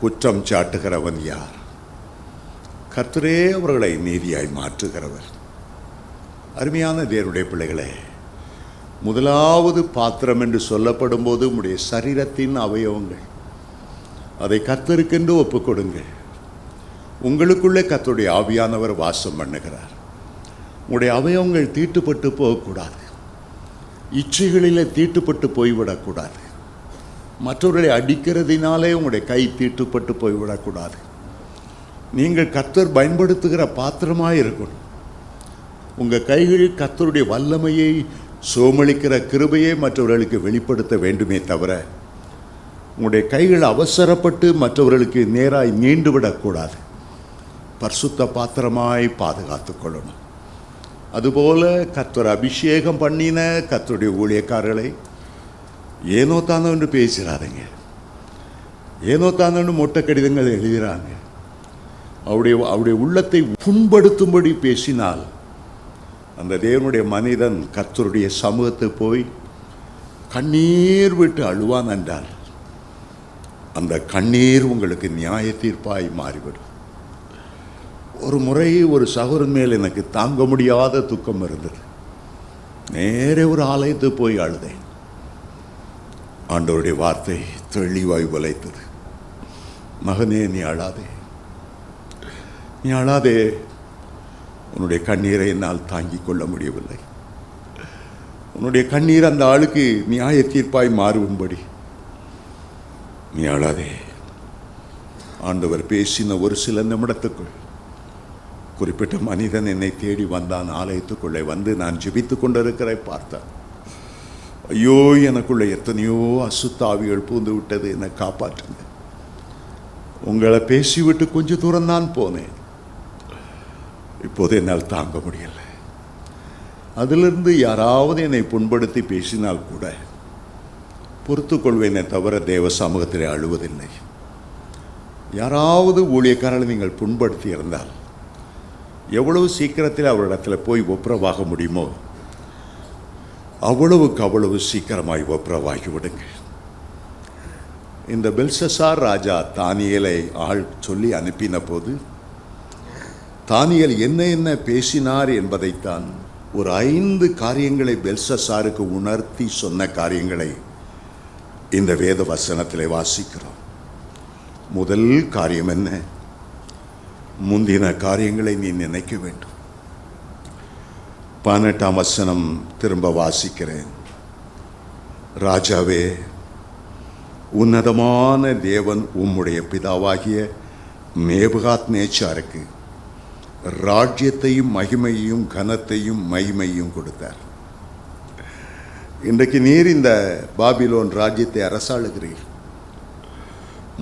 குற்றம் சாட்டுகிறவன் யார்? கர்த்தரே அவர்களை நீதியாய் மாற்றுகிறவர். அருமையான தேவனுடைய பிள்ளைகளே, முதலாவது பாத்திரம் என்று சொல்லப்படும் போது உங்களுடைய சரீரத்தின் அவயவங்கள், அதை கர்த்தருக்கென்று ஒப்புக்கொடுங்கள். உங்களுக்குள்ளே கர்த்தருடைய ஆவியானவர் வாசம் பண்ணுகிறார். உங்களுடைய அவயவங்கள் தீட்டுப்பட்டு போகக்கூடாது. இச்சைகளிலே தீட்டுப்பட்டு போய்விடக்கூடாது. மற்றவர்களை அடிக்கிறதினாலே உங்களுடைய கை தீட்டுப்பட்டு போய்விடக்கூடாது. நீங்கள் கர்த்தர் பயன்படுத்துகிற பாத்திரமாக இருக்கணும். உங்கள் கைகளில் கர்த்தருடைய வல்லமையை, சோமளிக்கிற கிருபையை மற்றவர்களுக்கு வெளிப்படுத்த வேண்டுமே தவிர, உங்களுடைய கைகள் அவசரப்பட்டு மற்றவர்களுக்கு நேராய் நீண்டு விடக்கூடாது. பரிசுத்த பாத்திரமாய் பாதுகாத்து கொள்ளணும். அதுபோல கர்த்தர் அபிஷேகம் பண்ணின கர்த்தருடைய ஊழியக்காரர்களை ஏனோ தானோ என்று பேசுகிறாருங்க. ஏனோ தானோன்னு மொட்டை கடிதங்கள் எழுதுகிறாங்க. அவருடைய உள்ளத்தை புண்படுத்தும்படி பேசினால் அந்த தேவனுடைய மனிதன் கர்த்தருடைய சமூகத்தை போய் கண்ணீர் விட்டு அழுவான் என்றால், அந்த கண்ணீர் உங்களுக்கு நியாய தீர்ப்பாய் மாறிவிடும். ஒரு முறை ஒரு சகோதரன் மேல் எனக்கு தாங்க முடியாத துக்கம் இருந்தது. நேரே ஒரு ஆலயத்துக்கு போய் அழுதேன். ஆண்டவருடைய வார்த்தை தெளிவாய் உலைத்தது. மகனே, நீ அழாதே, நீ அழாதே. உன்னுடைய கண்ணீரை என்னால் தாங்கிக் கொள்ள முடியவில்லை. உன்னுடைய கண்ணீர் அந்த ஆளுக்கு நியாய தீர்ப்பாய் மாறும்படி நீ அழாதே. ஆண்டவர் பேசின ஒரு சில நிமிடத்துக்குள் குறிப்பிட்ட மனிதன் என்னை தேடி வந்தான். ஆலயத்துக்குள்ளே வந்து நான் ஜெபித்துக் கொண்டிருக்கிற பார்த்தான். ஐயோ, எனக்குள்ள எத்தனையோ அசுத்தாவிகள் பூந்து விட்டது, என்னை காப்பாற்றுங்க. உங்களை பேசிவிட்டு கொஞ்சம் தூரம் தான் போனேன். இப்போது என்னால் தாங்க முடியல. அதிலிருந்து யாராவது என்னை புண்படுத்தி பேசினால் கூட பொறுத்து கொள்வேனே தவிர தேவ சமூகத்தில் அழுவதில்லை. யாராவது ஊழியக்காரர்களை நீங்கள் புண்படுத்தி இருந்தால் எவ்வளவு சீக்கிரத்தில் அவரிடத்தில் போய் ஒப்புரவாக முடியுமோ அவ்வளவுக்கு அவ்வளவு சீக்கிரமாய் ஒப்புரவாகி விடுங்க. இந்த பெல்ஷசார் ராஜா தானியேலை ஆள் சொல்லி அனுப்பின போது தானியேல் என்ன என்ன பேசினார் என்பதைத்தான் ஒரு 5 காரியங்களை பெல்ஷசாருக்கு உணர்த்தி சொன்ன காரியங்களை இந்த வேத வசனத்திலே வாசிக்கிறோம். முதல் காரியம் என்ன? முந்தின காரியங்களை நீ நினைக்க வேண்டும். 18ஆம் வசனம் திரும்ப வாசிக்கிறேன். ராஜாவே, உன்னதமான தேவன் உம்முடைய பிதாவாகிய நேபுகாத்நேச்சாருக்கு ராஜ்யத்தையும் மகிமையையும் கனத்தையும் மகிமையும் கொடுத்தார். இன்றைக்கு நீர் இந்த பாபிலோன் ராஜ்யத்தை அரசாளுகிறீர்.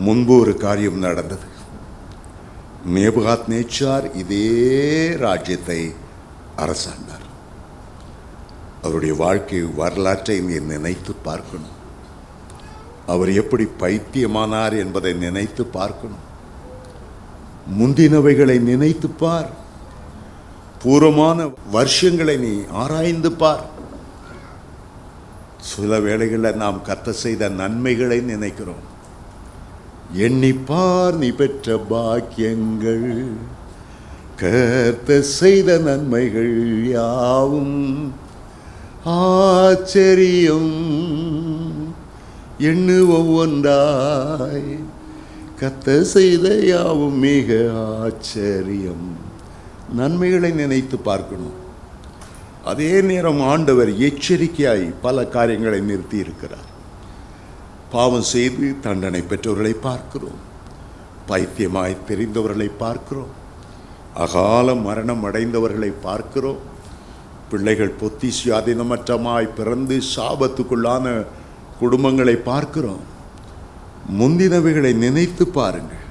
முன்பு ஒரு காரியம் நடந்தது. நேபுகாத்நேச்சார் இதே ராஜ்யத்தை அரசாண்டார். அவருடைய வாழ்க்கை வரலாற்றை நீ நினைத்து பார்க்கணும். அவர் எப்படி பைத்தியமானார் என்பதை நினைத்து பார்க்கணும். முந்தினவைகளை நினைத்து பார். பூர்வமான வருஷங்களை நீ ஆராய்ந்து பார். சில வேளைகளில் நாம் கர்த்தர் செய்த நன்மைகளை நினைக்கிறோம். எண்ணிப்பார் நீ பெற்ற பாக்கியங்கள், கர்த்தர் செய்த நன்மைகள் யாவும் ஆச்சரியம். எண்ணு ஒவ்வொன்றாய், கர்த்தர் செய்த யாவும் மிக ஆச்சரியம். நன்மைகளை நினைத்து பார்க்கணும். அதே நேரம் ஆண்டவர் எச்சரிக்கையாய் பல காரியங்களை நிறுத்தி இருக்கிறார். பாவம் செய்து தண்டனை பெற்றவர்களை பார்க்கிறோம். பைத்தியமாய் தெரிந்தவர்களை பார்க்கிறோம். அகால மரணம் அடைந்தவர்களை பார்க்கிறோம். பிள்ளைகள் பொத்தி சுயாதீனமற்றமாய் பிறந்து சாபத்துக்குள்ளான குடும்பங்களை பார்க்கிறோம். முந்தினவைகளை நினைத்து பாருங்கள்.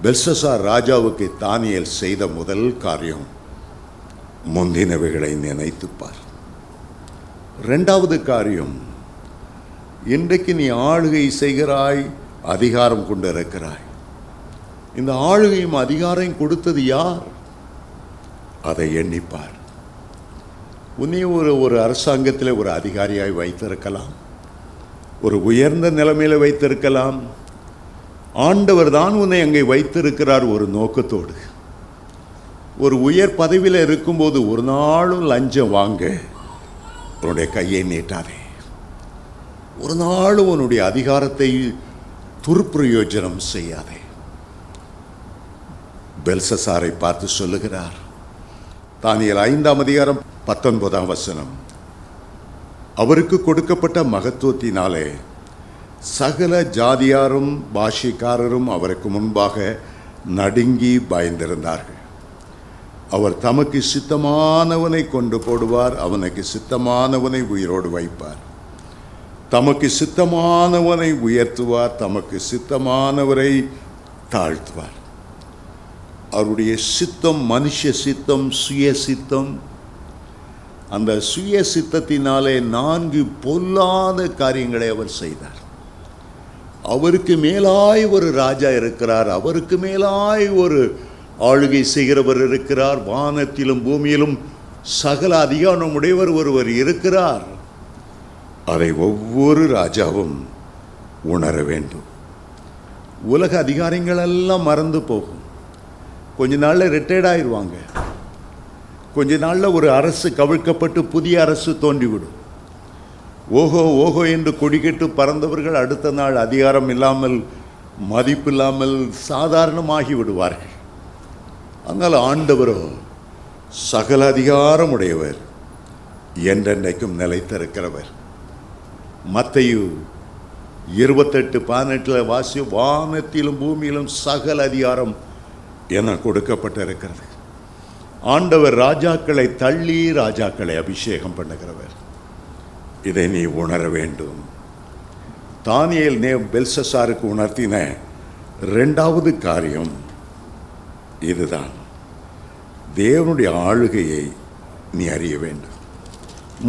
பெல்ஷசார் ராஜாவுக்கு தானியேல் செய்த முதல் காரியம் முந்தினவைகளை நினைத்து பார். 2வது காரியம், இன்றைக்கு நீ ஆளுகை செய்கிறாய், அதிகாரம் கொண்டு இருக்கிறாய். இந்த ஆளுகையும் அதிகாரம் கொடுத்தது யார்? அதை எண்ணிப்பார். உன்னை ஒரு அரசாங்கத்தில் ஒரு அதிகாரியாய் வைத்திருக்கலாம், ஒரு உயர்ந்த நிலைமையில் வைத்திருக்கலாம். ஆண்டவர் தான் உன்னை அங்கே வைத்திருக்கிறார் ஒரு நோக்கத்தோடு. ஒரு உயர் பதவியில் இருக்கும்போது ஒரு நாளும் லஞ்சம் வாங்க உன்னுடைய கையை நீட்டாதே. ஒரு நாளும் உன்னுடைய அதிகாரத்தை துர்பிரயோஜனம் செய்யாதே. பெல்ஷசாரை பார்த்து சொல்லுகிறார். தானியேல் 5ஆம் அதிகாரம் 19ஆம் வசனம். அவருக்கு கொடுக்கப்பட்ட மகத்துவத்தினாலே சகல ஜாதியாரும் பாஷைக்காரரும் அவருக்கு முன்பாக நடுங்கி பயந்திருந்தார்கள். அவர் தமக்கு சித்தமானவனை கொண்டு போடுவார், அவனுக்கு சித்தமானவனை உயிரோடு வைப்பார். தமக்கு சித்தமானவனை உயர்த்துவார், தமக்கு சித்தமானவரை தாழ்த்துவார். அவருடைய சித்தம் மனுஷ சித்தம், சுய சித்தம். அந்த சுய சித்தத்தினாலே 4 பொல்லாத காரியங்களை அவர் செய்தார். அவருக்கு மேலாய் ஒரு ராஜா இருக்கிறார், அவருக்கு மேலாய் ஒரு ஆளுகை செய்கிறவர் இருக்கிறார், வானத்திலும் பூமியிலும் சகல அதிகாரம் உடையவர் ஒருவர் இருக்கிறார். அதை ஒவ்வொரு ராஜாவும் உணர வேண்டும். உலக அதிகாரங்கள் எல்லாம் மறந்து போகும். கொஞ்ச நாளில் ரிட்டையர்ட் ஆயிடுவாங்க. கொஞ்ச நாளில் ஒரு அரசு கவிழ்க்கப்பட்டு புதிய அரசு தோன்றிவிடும். ஓஹோ ஓஹோ என்று கொடிக்கட்டு பறந்தவர்கள் அடுத்த நாள் அதிகாரம் இல்லாமல் மதிப்பில்லாமல் சாதாரணமாகி விடுவார்கள். ஆனால் ஆண்டவரோ சகல அதிகாரம் உடையவர், என்றென்றைக்கும் நிலைத்திருக்கிறவர். மத்தேயு 28:18 வாசி, வானத்திலும் பூமியிலும் சகல அதிகாரம் என கொடுக்கப்பட்டிருக்கிறது. ஆண்டவர் ராஜாக்களை தள்ளி ராஜாக்களை அபிஷேகம் பண்ணுகிறவர். இதை நீ உணர வேண்டும். தானியேல் பெல்ஷஸ்ஸாருக்கு உணர்த்தின 2வது காரியம் இதுதான். தேவனுடைய ஆளுகையை நீ அறிய வேண்டும்.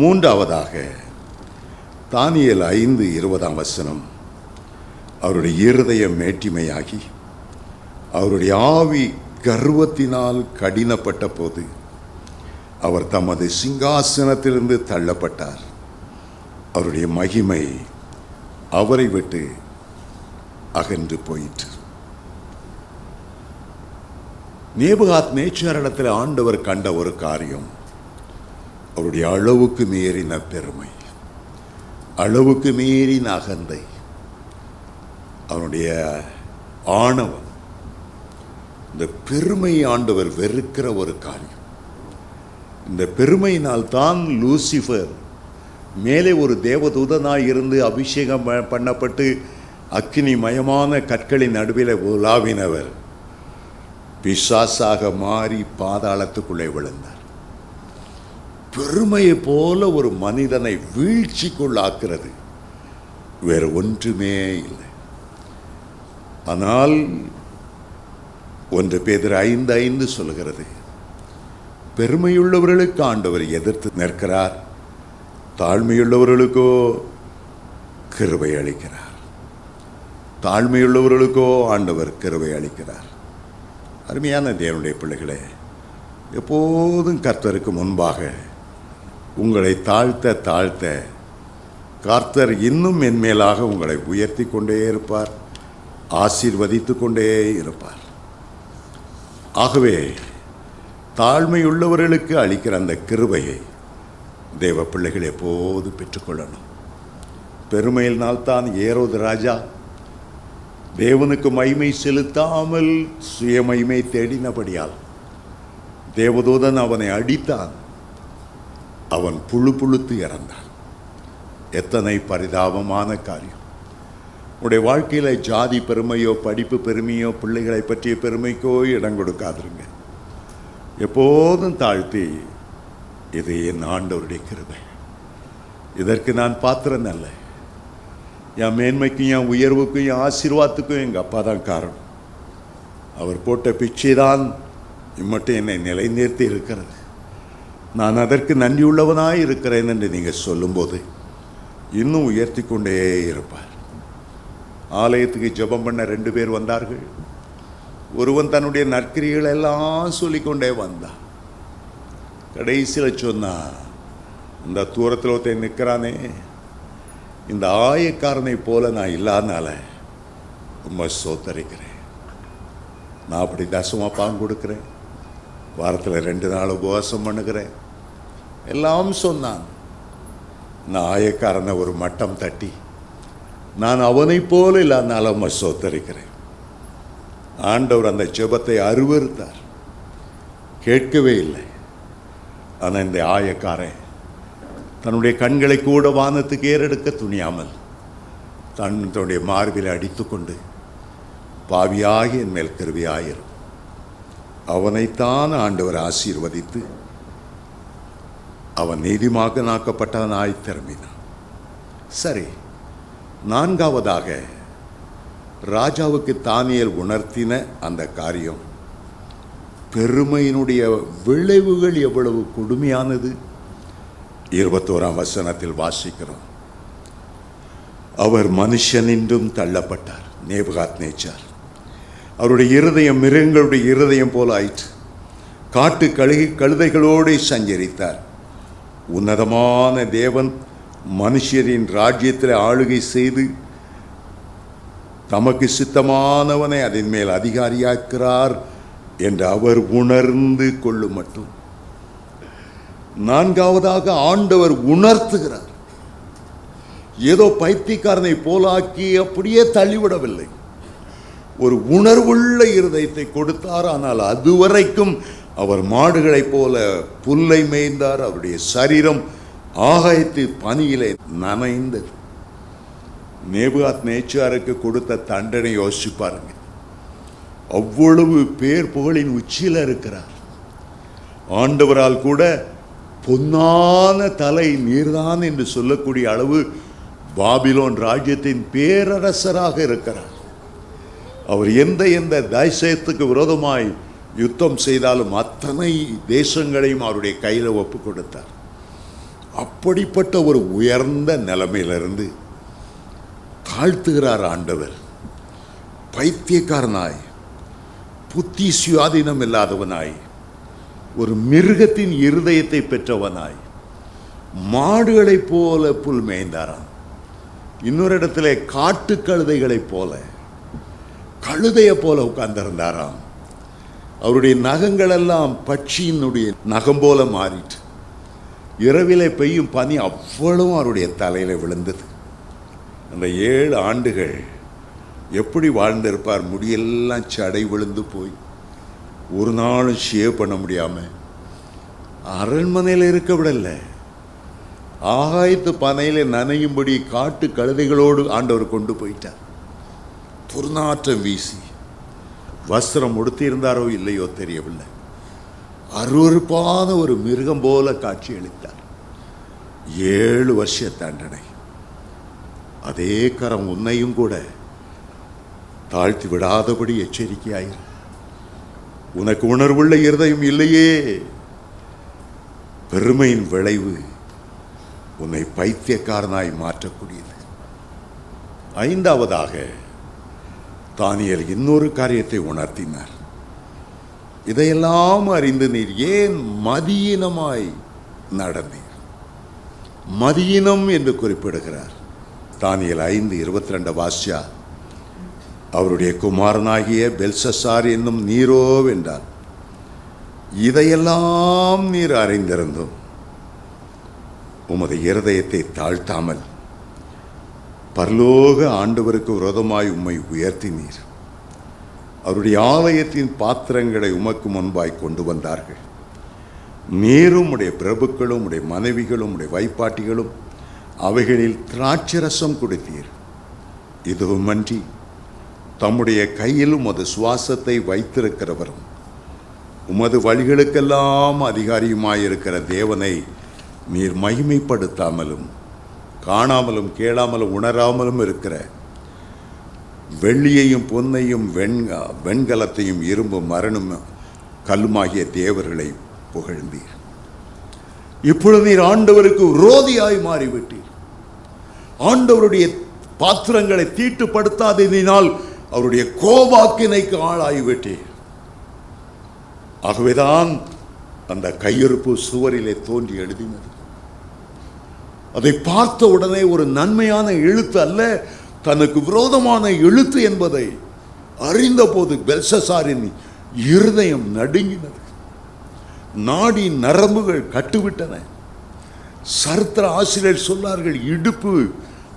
3வதாக தானியேல் 5:20 அவருடைய இருதயம் மேட்டிமையாகி அவருடைய ஆவி கர்வத்தினால் கடினப்பட்ட போது அவர் தமது சிங்காசனத்திலிருந்து தள்ளப்பட்டார். அவருடைய மகிமை அவரை விட்டு அகன்று போயிற்று. நேபுகாத்நேச்சாரிடத்தில் ஆண்டவர் கண்ட ஒரு காரியம் அவருடைய அளவுக்கு மீறின பெருமை, அளவுக்கு மீறின அகந்தை, அவனுடைய ஆணவம். இந்த பெருமை ஆண்டவர் வெறுக்கிற ஒரு காரியம். இந்த பெருமையினால் தான் லூசிஃபர் மேலே ஒரு தேவதூதனாய் இருந்து அபிஷேகம் பண்ணப்பட்டு அக்கினி மயமான கற்களின் நடுவில் உலாவினவர் பிசாசாக மாறி பாதாளத்துக்குள்ளே விழுந்தார். பெருமையை போல ஒரு மனிதனை வீழ்ச்சிக்குள்ளாக்குறது வேறு ஒன்றுமே இல்லை. ஆனால் 1 பேதுரு 5:5 சொல்கிறது, பெருமையுள்ளவர்களுக்கு ஆண்டவர் எதிர்த்து நிற்கிறார், தாழ்மையுள்ளவர்களுக்கோ கிருபை அளிக்கிறார். தாழ்மையுள்ளவர்களுக்கோ ஆண்டவர் கிருபை அளிக்கிறார். அருமையான தேவனுடைய பிள்ளைகளே, எப்போதும் கர்த்தருக்கு முன்பாக உங்களை தாழ்த்த தாழ்த்த கர்த்தர் இன்னும் மென்மேலாக உங்களை உயர்த்தி கொண்டே இருப்பார், ஆசீர்வதித்து கொண்டே இருப்பார். ஆகவே தாழ்மையுள்ளவர்களுக்கு அளிக்கிற அந்த கிருபையை தேவ பிள்ளைகள் எப்போது பெற்றுக்கொள்ளணும். பெருமையினால்தான் ஏரோது ராஜா தேவனுக்கு மகிமை செலுத்தாமல் சுயமகிமை தேடினபடியால் தேவதூதன் அவனை அடித்தான். அவன் புழுத்து இறந்தான். எத்தனை பரிதாபமான காரியம். உடைய வாழ்க்கையில் ஜாதி பெருமையோ படிப்பு பெருமையோ பிள்ளைகளை பற்றிய பெருமைக்கோ இடம் கொடுக்காதிருங்க. எப்போதும் தாழ்த்தி, இது என் ஆண்டவருடைய கிருபை, இதற்கு நான் பாத்திரம் அல்ல, என் மேன்மைக்கும் என் உயர்வுக்கும் என் ஆசீர்வாதத்துக்கும் எங்கள் அப்பா தான் காரணம். அவர் போட்ட பிச்சை தான் இம்மட்டும் என்னை நிலைநிறுத்தி இருக்கிறது. நான் அதற்கு நன்றியுள்ளவனாய் இருக்கிறேன் என்று நீங்கள் சொல்லும்போது இன்னும் உயர்த்தி கொண்டே இருப்பார். ஆலயத்துக்கு ஜெபம் பண்ண 2 பேர் வந்தார்கள். ஒருவன் தன்னுடைய நற்கிரிகள் எல்லாம் சொல்லிக்கொண்டே வந்தான். கடைசியில் சொன்னா, இந்த தூரத்தில் ஒருத்தன் நிற்கிறானே, இந்த ஆயக்காரனை போல நான் இல்லாதனால ரொம்ப சோத்தரிக்கிறேன். நான் அப்படி தசமா பாங்கு கொடுக்குறேன், வாரத்தில் 2 நாள் உபவாசம் பண்ணுகிறேன் எல்லாம் சொன்னான். நான் ஆயக்காரனை ஒரு மட்டம் தட்டி, நான் அவனை போல இல்லாதனால ரொம்ப சோத்தரிக்கிறேன். ஆண்டவர் அந்த ஜெபத்தை அருவருத்தார், கேட்கவே இல்லை. ஆனால் இந்த ஆயக்காரன் தன்னுடைய கண்களை கூட வானத்துக்கு ஏறெடுக்க துணியாமல் தன்னுடைய மார்பில் அடித்து கொண்டு, பாவியாகி என் மேல் கிருபையாயிரும், அவனைத்தான் ஆண்டவர் ஆசீர்வதித்து அவன் நீதிமானாக்கப்பட்டவனாய் திரும்பினான். சரி, 4வதாக ராஜாவுக்கு தானியேல் உணர்த்தின அந்த காரியம், பெருமையினுடைய விளைவுகள் எவ்வளவு கொடுமையானது. 21 வாசிக்கிறோம். அவர் மனுஷனின்றும் தள்ளப்பட்டார். நேபுகாத்நேச்சார் அவருடைய இருதயம் மிருகங்களுடைய இருதயம் போல ஆயிற்று. காட்டு கழுதைகளோடு சஞ்சரித்தார். உன்னதமான தேவன் மனுஷரின் ராஜ்யத்தில் ஆளுகை செய்து தமக்கு சித்தமானவனை அதன் மேல் அதிகாரியாக்கிறார் என்று அவர் உணர்ந்து கொள்ளும் மட்டும். 4வதாக ஆண்டவர் உணர்த்துகிறார். ஏதோ பைத்தியக்காரனை போலாக்கி அப்படியே தள்ளிவிடவில்லை, ஒரு உணர்வுள்ள இருதயத்தை கொடுத்தார். ஆனால் அதுவரைக்கும் அவர் மாடுகளைப் போல புல்லை மேய்ந்தார். அவருடைய சரீரம் ஆகாயத்து பனியிலே நனைந்தது. நேபுகாத் நேச்சாருக்கு கொடுத்த தண்டனை யோசிச்சு பாருங்க. அவ்வளவு பேர் புகழின் உச்சியில் இருக்கிறார். ஆண்டவரால் கூட பொன்னான தலை நீர்தான் என்று சொல்லக்கூடிய அளவு பாபிலோன் ராஜ்யத்தின் பேரரசராக இருக்கிறார். அவர் எந்த தேசத்துக்கு விரோதமாய் யுத்தம் செய்தாலும் அத்தனை தேசங்களையும் அவருடைய கையில் ஒப்பு கொடுத்தார். அப்படிப்பட்ட ஒரு உயர்ந்த நிலைமையிலிருந்து தாழ்த்துகிறார் ஆண்டவர். பைத்தியக்காரனாய், புத்தி சுயாதீனம் இல்லாதவனாய், ஒரு மிருகத்தின் இருதயத்தை பெற்றவனாய், மாடுகளைப் போல புல் மேய்ந்தாராம். இன்னொரு இடத்துல காட்டு கழுதைகளைப் போல, கழுதையை போல உட்கார்ந்திருந்தாராம். அவருடைய நகங்கள் எல்லாம் பட்சியினுடைய நகம் போல மாறிட்டு, இரவிலே பெய்யும் பனி அவ்வளவு அவருடைய தலையில விழுந்தது. அந்த 7 ஆண்டுகள் எப்படி வாழ்ந்திருப்பார்? முடியெல்லாம் சடை விழுந்து போய் ஒரு நாளும் ஷேவ் பண்ண முடியாமல் அரண்மனையில் இருக்க விடல. ஆகாயத்து பனையில நனையும்படி காட்டு கழுதைகளோடு ஆண்டவர் கொண்டு போயிட்டார். துர்நாற்றம் வீசி வஸ்திரம் உடுத்தியிருந்தாரோ இல்லையோ தெரியவில்லை. அருவருப்பான ஒரு மிருகம் போல காட்சி அளித்தார். 7 வருஷ தண்டனை. அதே கரம் உன்னையும் கூட தாழ்த்தி விடாதபடி எச்சரிக்கையாயிரு. உனக்கு உணர்வுள்ள இருதயம் இல்லையே. பெருமையின் விளைவு உன்னை பைத்தியக்காரனாய் மாற்றக்கூடியது. 5ஆவதாக தானியேல் இன்னொரு காரியத்தை உணர்த்தினார். இதையெல்லாம் அறிந்து நீர் ஏன் மதியினமாய் நடந்தீர்? மதியினம் என்று குறிப்பிடுகிறார். தானியேல் 5:22 வாசியா, அவருடைய குமாரனாகிய பெல்சசார் என்னும் நீரோ வென்றார். இதையெல்லாம் நீர் அறிந்திருந்தும் உமது இருதயத்தை தாழ்த்தாமல் பரலோக ஆண்டவருக்கு விரோதமாய் உம்மை உயர்த்தினீர். அவருடைய ஆலயத்தின் பாத்திரங்களை உமக்கு முன்பாய் கொண்டு வந்தார்கள். நீரும் உடைய பிரபுக்களும் உடைய மனைவிகளும் உடைய வைப்பாட்டிகளும் அவைகளில் திராட்சரசம் குடித்தீர். இதுவுமன்றி தம்முடைய கையில் உமது சுவாசத்தை வைத்திருக்கிறவரும் உமது வழிகளுக்கெல்லாம் அதிகாரியுமாயிருக்கிற தேவனை நீர் மகிமைப்படுத்தாமலும் காணாமலும் கேளாமலும் உணராமலும் இருக்கிற வெள்ளியையும் பொன்னையும் வெண்கலத்தையும் இரும்பும் மரணும் கல்லுமாகிய தேவர்களை புகழ்ந்தீர். இப்பொழுது நீர் ஆண்டவருக்கு விரோதியாய் மாறிவிட்டீர். ஆண்டவருடைய பாத்திரங்களை தீட்டுப்படுத்தாததினால் அவருடைய கோபாக்கினைக்கு ஆளாகிவிட்டீர். ஆகவேதான் அந்த கையிருப்பு சுவரிலே தோன்றி எழுதினது. அதை பார்த்த உடனே ஒரு நன்மையான எழுத்து அல்ல, தனக்கு விரோதமான எழுத்து என்பதை அறிந்த போது பெல்சசாரின் இருதயம் நடுங்கினது. நாடி நரம்புகள் கட்டுவிட்டன. சரித்திர ஆசிரியர் சொன்னார்கள், இடுப்பு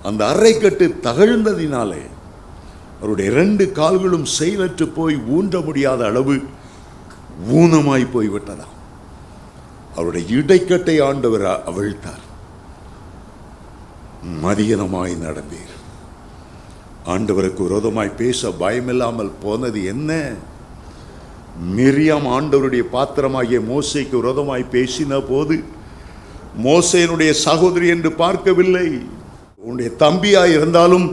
அந்த அரைக்கட்டு தகழ்ந்ததினாலே அவருடைய 2 கால்களும் செயலற்று போய் ஊன்ற முடியாத அளவு ஊனமாய் போய்விட்டதாம். அவருடைய இடைக்கட்டை ஆண்டவர் அவிழ்த்தார். மதியனமாய் நடந்தீர். ஆண்டவருக்கு விரோதமாய் பேச பயமில்லாமல் போனது என்ன? மிரியாம் ஆண்டவருடைய பாத்திரமாகிய மோசேக்கு விரோதமாய் பேசின போது மோசேனுடைய சகோதரி என்று பார்க்கவில்லை. உன்னுடைய தம்பியாய் இருந்தாலும்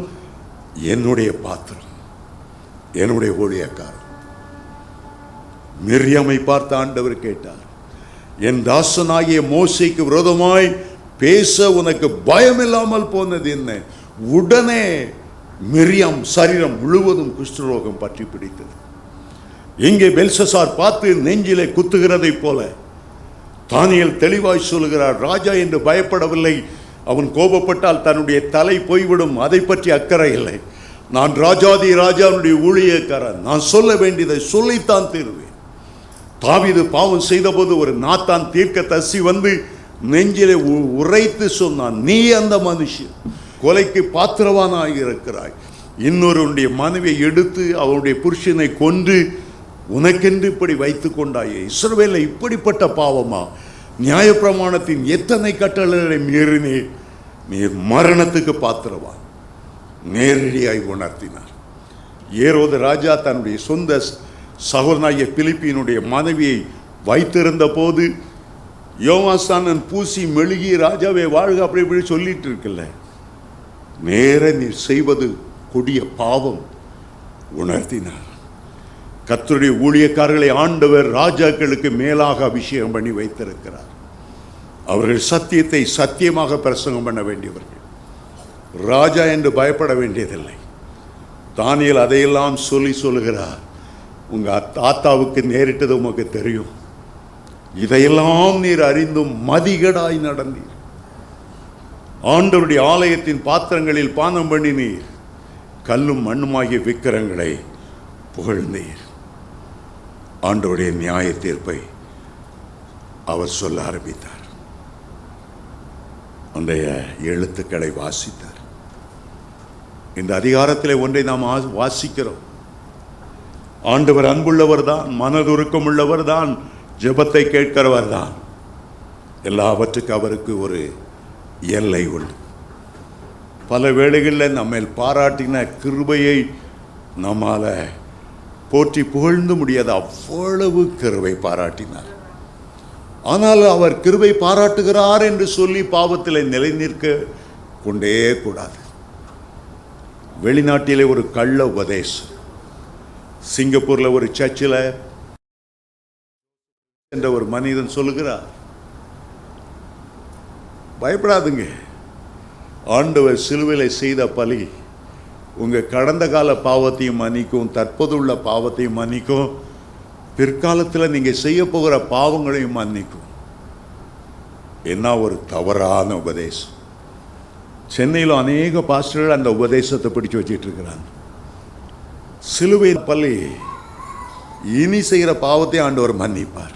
என்னுடைய பாத்திரம், என்னுடைய ஊழியக்காரன். மிரியாமை பார்த்த ஆண்டவர் கேட்டார், என் தாசனாகிய மோசேக்கு விரோதமாய் பேச உனக்கு பயமில்லாமல் போனது என்ன? உடனே மிரியாம் சரீரம் முழுவதும் குஷ்டரோகம் பற்றி பிடித்தது. இங்கே பெல்சசார் பார்த்து நெஞ்சிலே குத்துகிறதை போல தானியேல் தெளிவாய் சொல்லுகிறார், ராஜா என்று பயப்படவில்லை. அவன் கோபப்பட்டால் தன்னுடைய தலை போய்விடும், அதை பற்றி அக்கறை இல்லை. நான் ராஜாதி ராஜாவுடைய ஊழியக்காரன், நான் சொல்ல வேண்டியதை சொல்லித்தான் தீருவேன். தாவீது பாவம் செய்த போது ஒரு நாத்தான் தீர்க்கதரிசி வந்து நெஞ்சிலே உரைத்து சொன்னான், நீ அந்த மனுஷன் கொலைக்கு பாத்திரவானாக இருக்கிறாய். இன்னொருடைய மனைவியை எடுத்து அவருடைய புருஷனை கொன்று உனக்கென்று இப்படி வைத்து கொண்டாயே. இஸ்ரவேலை இப்படிப்பட்ட பாவமா? நியாயப்பிரமாணத்தின் எத்தனை கட்டளைகளை மீறினீர்? நீர் மரணத்துக்கு பாத்திரவான். நேரடியாய் உணர்த்தினார். ஏரோது ராஜா தன்னுடைய சொந்த சகோதரனாகிய பிலிப்பினுடைய மனைவியை வைத்திருந்த போது யோவாசானன் பூசி மெழுகி ராஜாவை வாழ்க அப்படி இப்படி சொல்லிட்டு இருக்குல்ல, நேர நீர் செய்வது கொடிய பாவம் உணர்த்தினார். கர்த்தருடைய ஊழியக்காரர்களை ஆண்டவர் ராஜாக்களுக்கு மேலாக அபிஷேகம் பண்ணி வைத்திருக்கிறார். அவர்கள் சத்தியத்தை சத்தியமாக பிரசங்கம் பண்ண வேண்டியவர்கள். ராஜா என்று பயப்பட வேண்டியதில்லை. தானியேல் அதையெல்லாம் சொல்லுகிறார். உங்க தாத்தாவுக்கு நேரிட்டது உமக்கு தெரியும், இதையெல்லாம் நீர் அறிந்தும் மதிகேடாய் நடந்தீர். ஆண்டவருடைய ஆலயத்தின் பாத்திரங்களில் பானம் பண்ணினீர், கல்லும் மண்ணுமாகிய விக்கிரங்களை புகழ்ந்தீர். ஆண்டவருடைய நியாய தீர்ப்பை அவர் சொல்ல ஆரம்பித்தார். அன்றைய எழுத்துக்களை வாசித்தார். இந்த அதிகாரத்தில் ஒன்றை நாம் வாசிக்கிறோம். ஆண்டவர் அன்புள்ளவர் தான், மனதுருக்கம் உள்ளவர் தான், ஜெபத்தை கேட்கிறவர் தான். எல்லாவற்றுக்கும் அவருக்கு ஒரு எல்லை உண்டு. பல வேளைகளில் நம்ம பாராட்டின கிருபையை நம்மால் போற்றி புகழ்ந்து முடியாத அவ்வளவு கிருபை பாராட்டினார். ஆனால் அவர் கிருபை பாராட்டுகிறார் என்று சொல்லி பாவத்தில் நிலை நிற்க கொண்டே கூடாது. வெளிநாட்டிலே ஒரு கள்ள உபதேசம், சிங்கப்பூரில் ஒரு சர்ச்சில் என்ற ஒரு மனிதன் சொல்லுகிறார், பயப்படாதுங்க, ஆண்டவர் சிலுவையில் செய்த பலி உங்கள் கடந்த கால பாவத்தையும் மன்னிக்கும், தற்போதுள்ள பாவத்தையும் மன்னிக்கும், பிற்காலத்தில் நீங்கள் செய்ய போகிற பாவங்களையும் மன்னிக்கும். என்ன ஒரு தவறான உபதேசம். சென்னையில் அநேக பாஸ்டர்கள் அந்த உபதேசத்தை பிடிச்சு வச்சிட்டு இருக்கிறாங்க. சிலுவை பலி இனி செய்கிற பாவத்தை ஆண்டவர் மன்னிப்பார்.